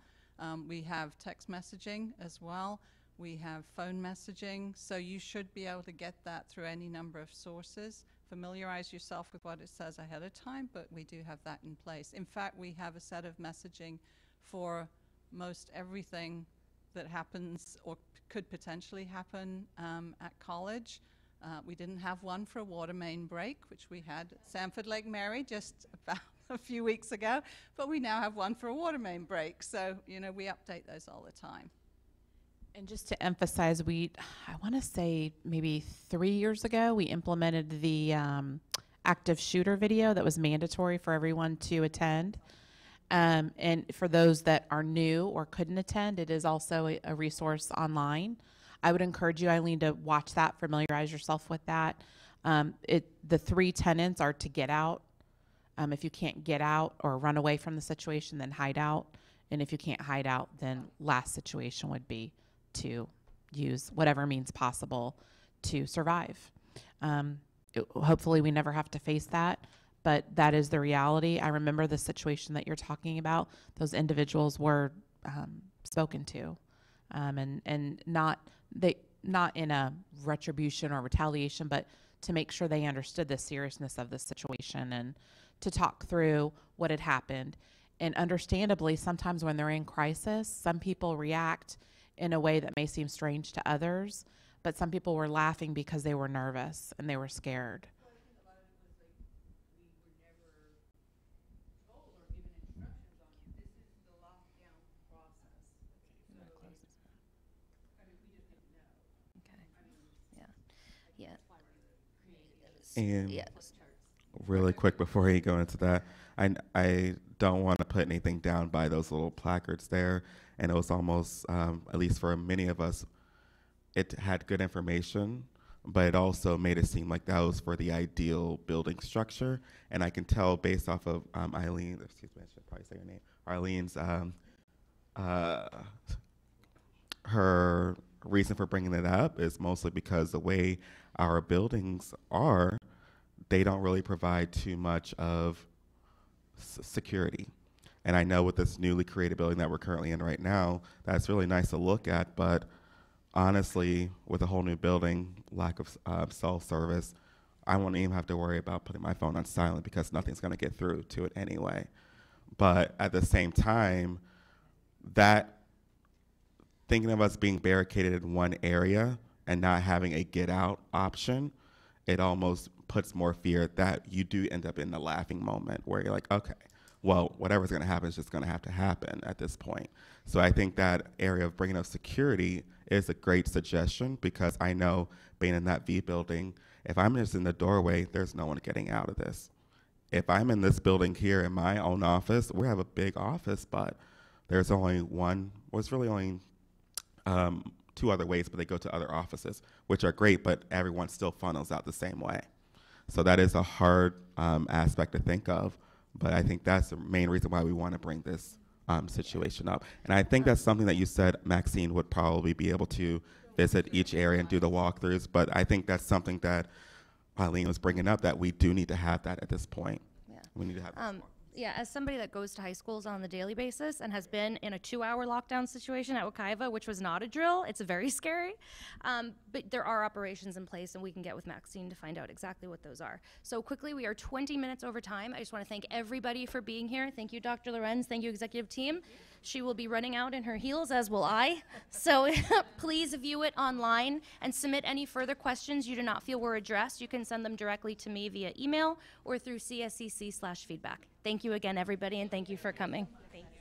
We have text messaging as well. We have phone messaging, so you should be able to get that through any number of sources. Familiarize yourself with what it says ahead of time, but we do have that in place. In fact, we have a set of messaging for most everything that happens or could potentially happen at college. We didn't have one for a water main break, which we had at Sanford Lake Mary just about a few weeks ago, but we now have one for a water main break. So, you know, we update those all the time. And just to emphasize, I want to say maybe 3 years ago, we implemented the active shooter video that was mandatory for everyone to attend. And for those that are new or couldn't attend, it is also a resource online. I would encourage you, Eileen, to watch that, familiarize yourself with that. The 3 tenets are to get out. If you can't get out or run away from the situation, then hide out. And if you can't hide out, then last situation would be to use whatever means possible to survive. Hopefully we never have to face that, but that is the reality. I remember the situation that you're talking about. Those individuals were spoken to, and not in a retribution or retaliation, but to make sure they understood the seriousness of the situation and to talk through what had happened. And understandably, sometimes when they're in crisis, some people react in a way that may seem strange to others, but some people were laughing because they were nervous and they were scared. And Yeah. really quick before you go into that, I don't want to put anything down by those little placards there. And it was almost, at least for many of us, it had good information, but it also made it seem like that was for the ideal building structure. And I can tell based off of Eileen, excuse me, I should probably say her name, Arlene's, her reason for bringing it up is mostly because the way our buildings are, they don't really provide too much of security. And I know with this newly created building that we're currently in right now, that's really nice to look at, but honestly, with a whole new building, lack of cell service, I won't even have to worry about putting my phone on silent because nothing's going to get through to it anyway. But at the same time, that thinking of us being barricaded in one area and not having a get out option, it almost puts more fear that you do end up in the laughing moment where you're like, okay, well, whatever's going to happen is just going to happen at this point. So I think that area of bringing up security is a great suggestion because I know being in that V building, if I'm just in the doorway, there's no one getting out of this. If I'm in this building here in my own office, we have a big office, but there's only one, well, it's really only 2 other ways, but they go to other offices, which are great, but everyone still funnels out the same way. So that is a hard aspect to think of, but I think that's the main reason why we want to bring this situation up. And I think that's something that you said Maxine would probably be able to visit each area and do the walkthroughs, but I think that's something that Eileen was bringing up, that we do need to have that at this point. Yeah. We need to have that. Yeah, as somebody that goes to high schools on a daily basis and has been in a 2-hour lockdown situation at Wekiva, which was not a drill, it's very scary. But there are operations in place, and we can get with Maxine to find out exactly what those are. So quickly, we are 20 minutes over time. I just want to thank everybody for being here. Thank you, Dr. Lorenz. Thank you, executive team. She will be running out in her heels, as will I. So please view it online and submit any further questions you do not feel were addressed. You can send them directly to me via email or through CSCC/feedback. Thank you again, everybody, and thank you for coming. Thank you.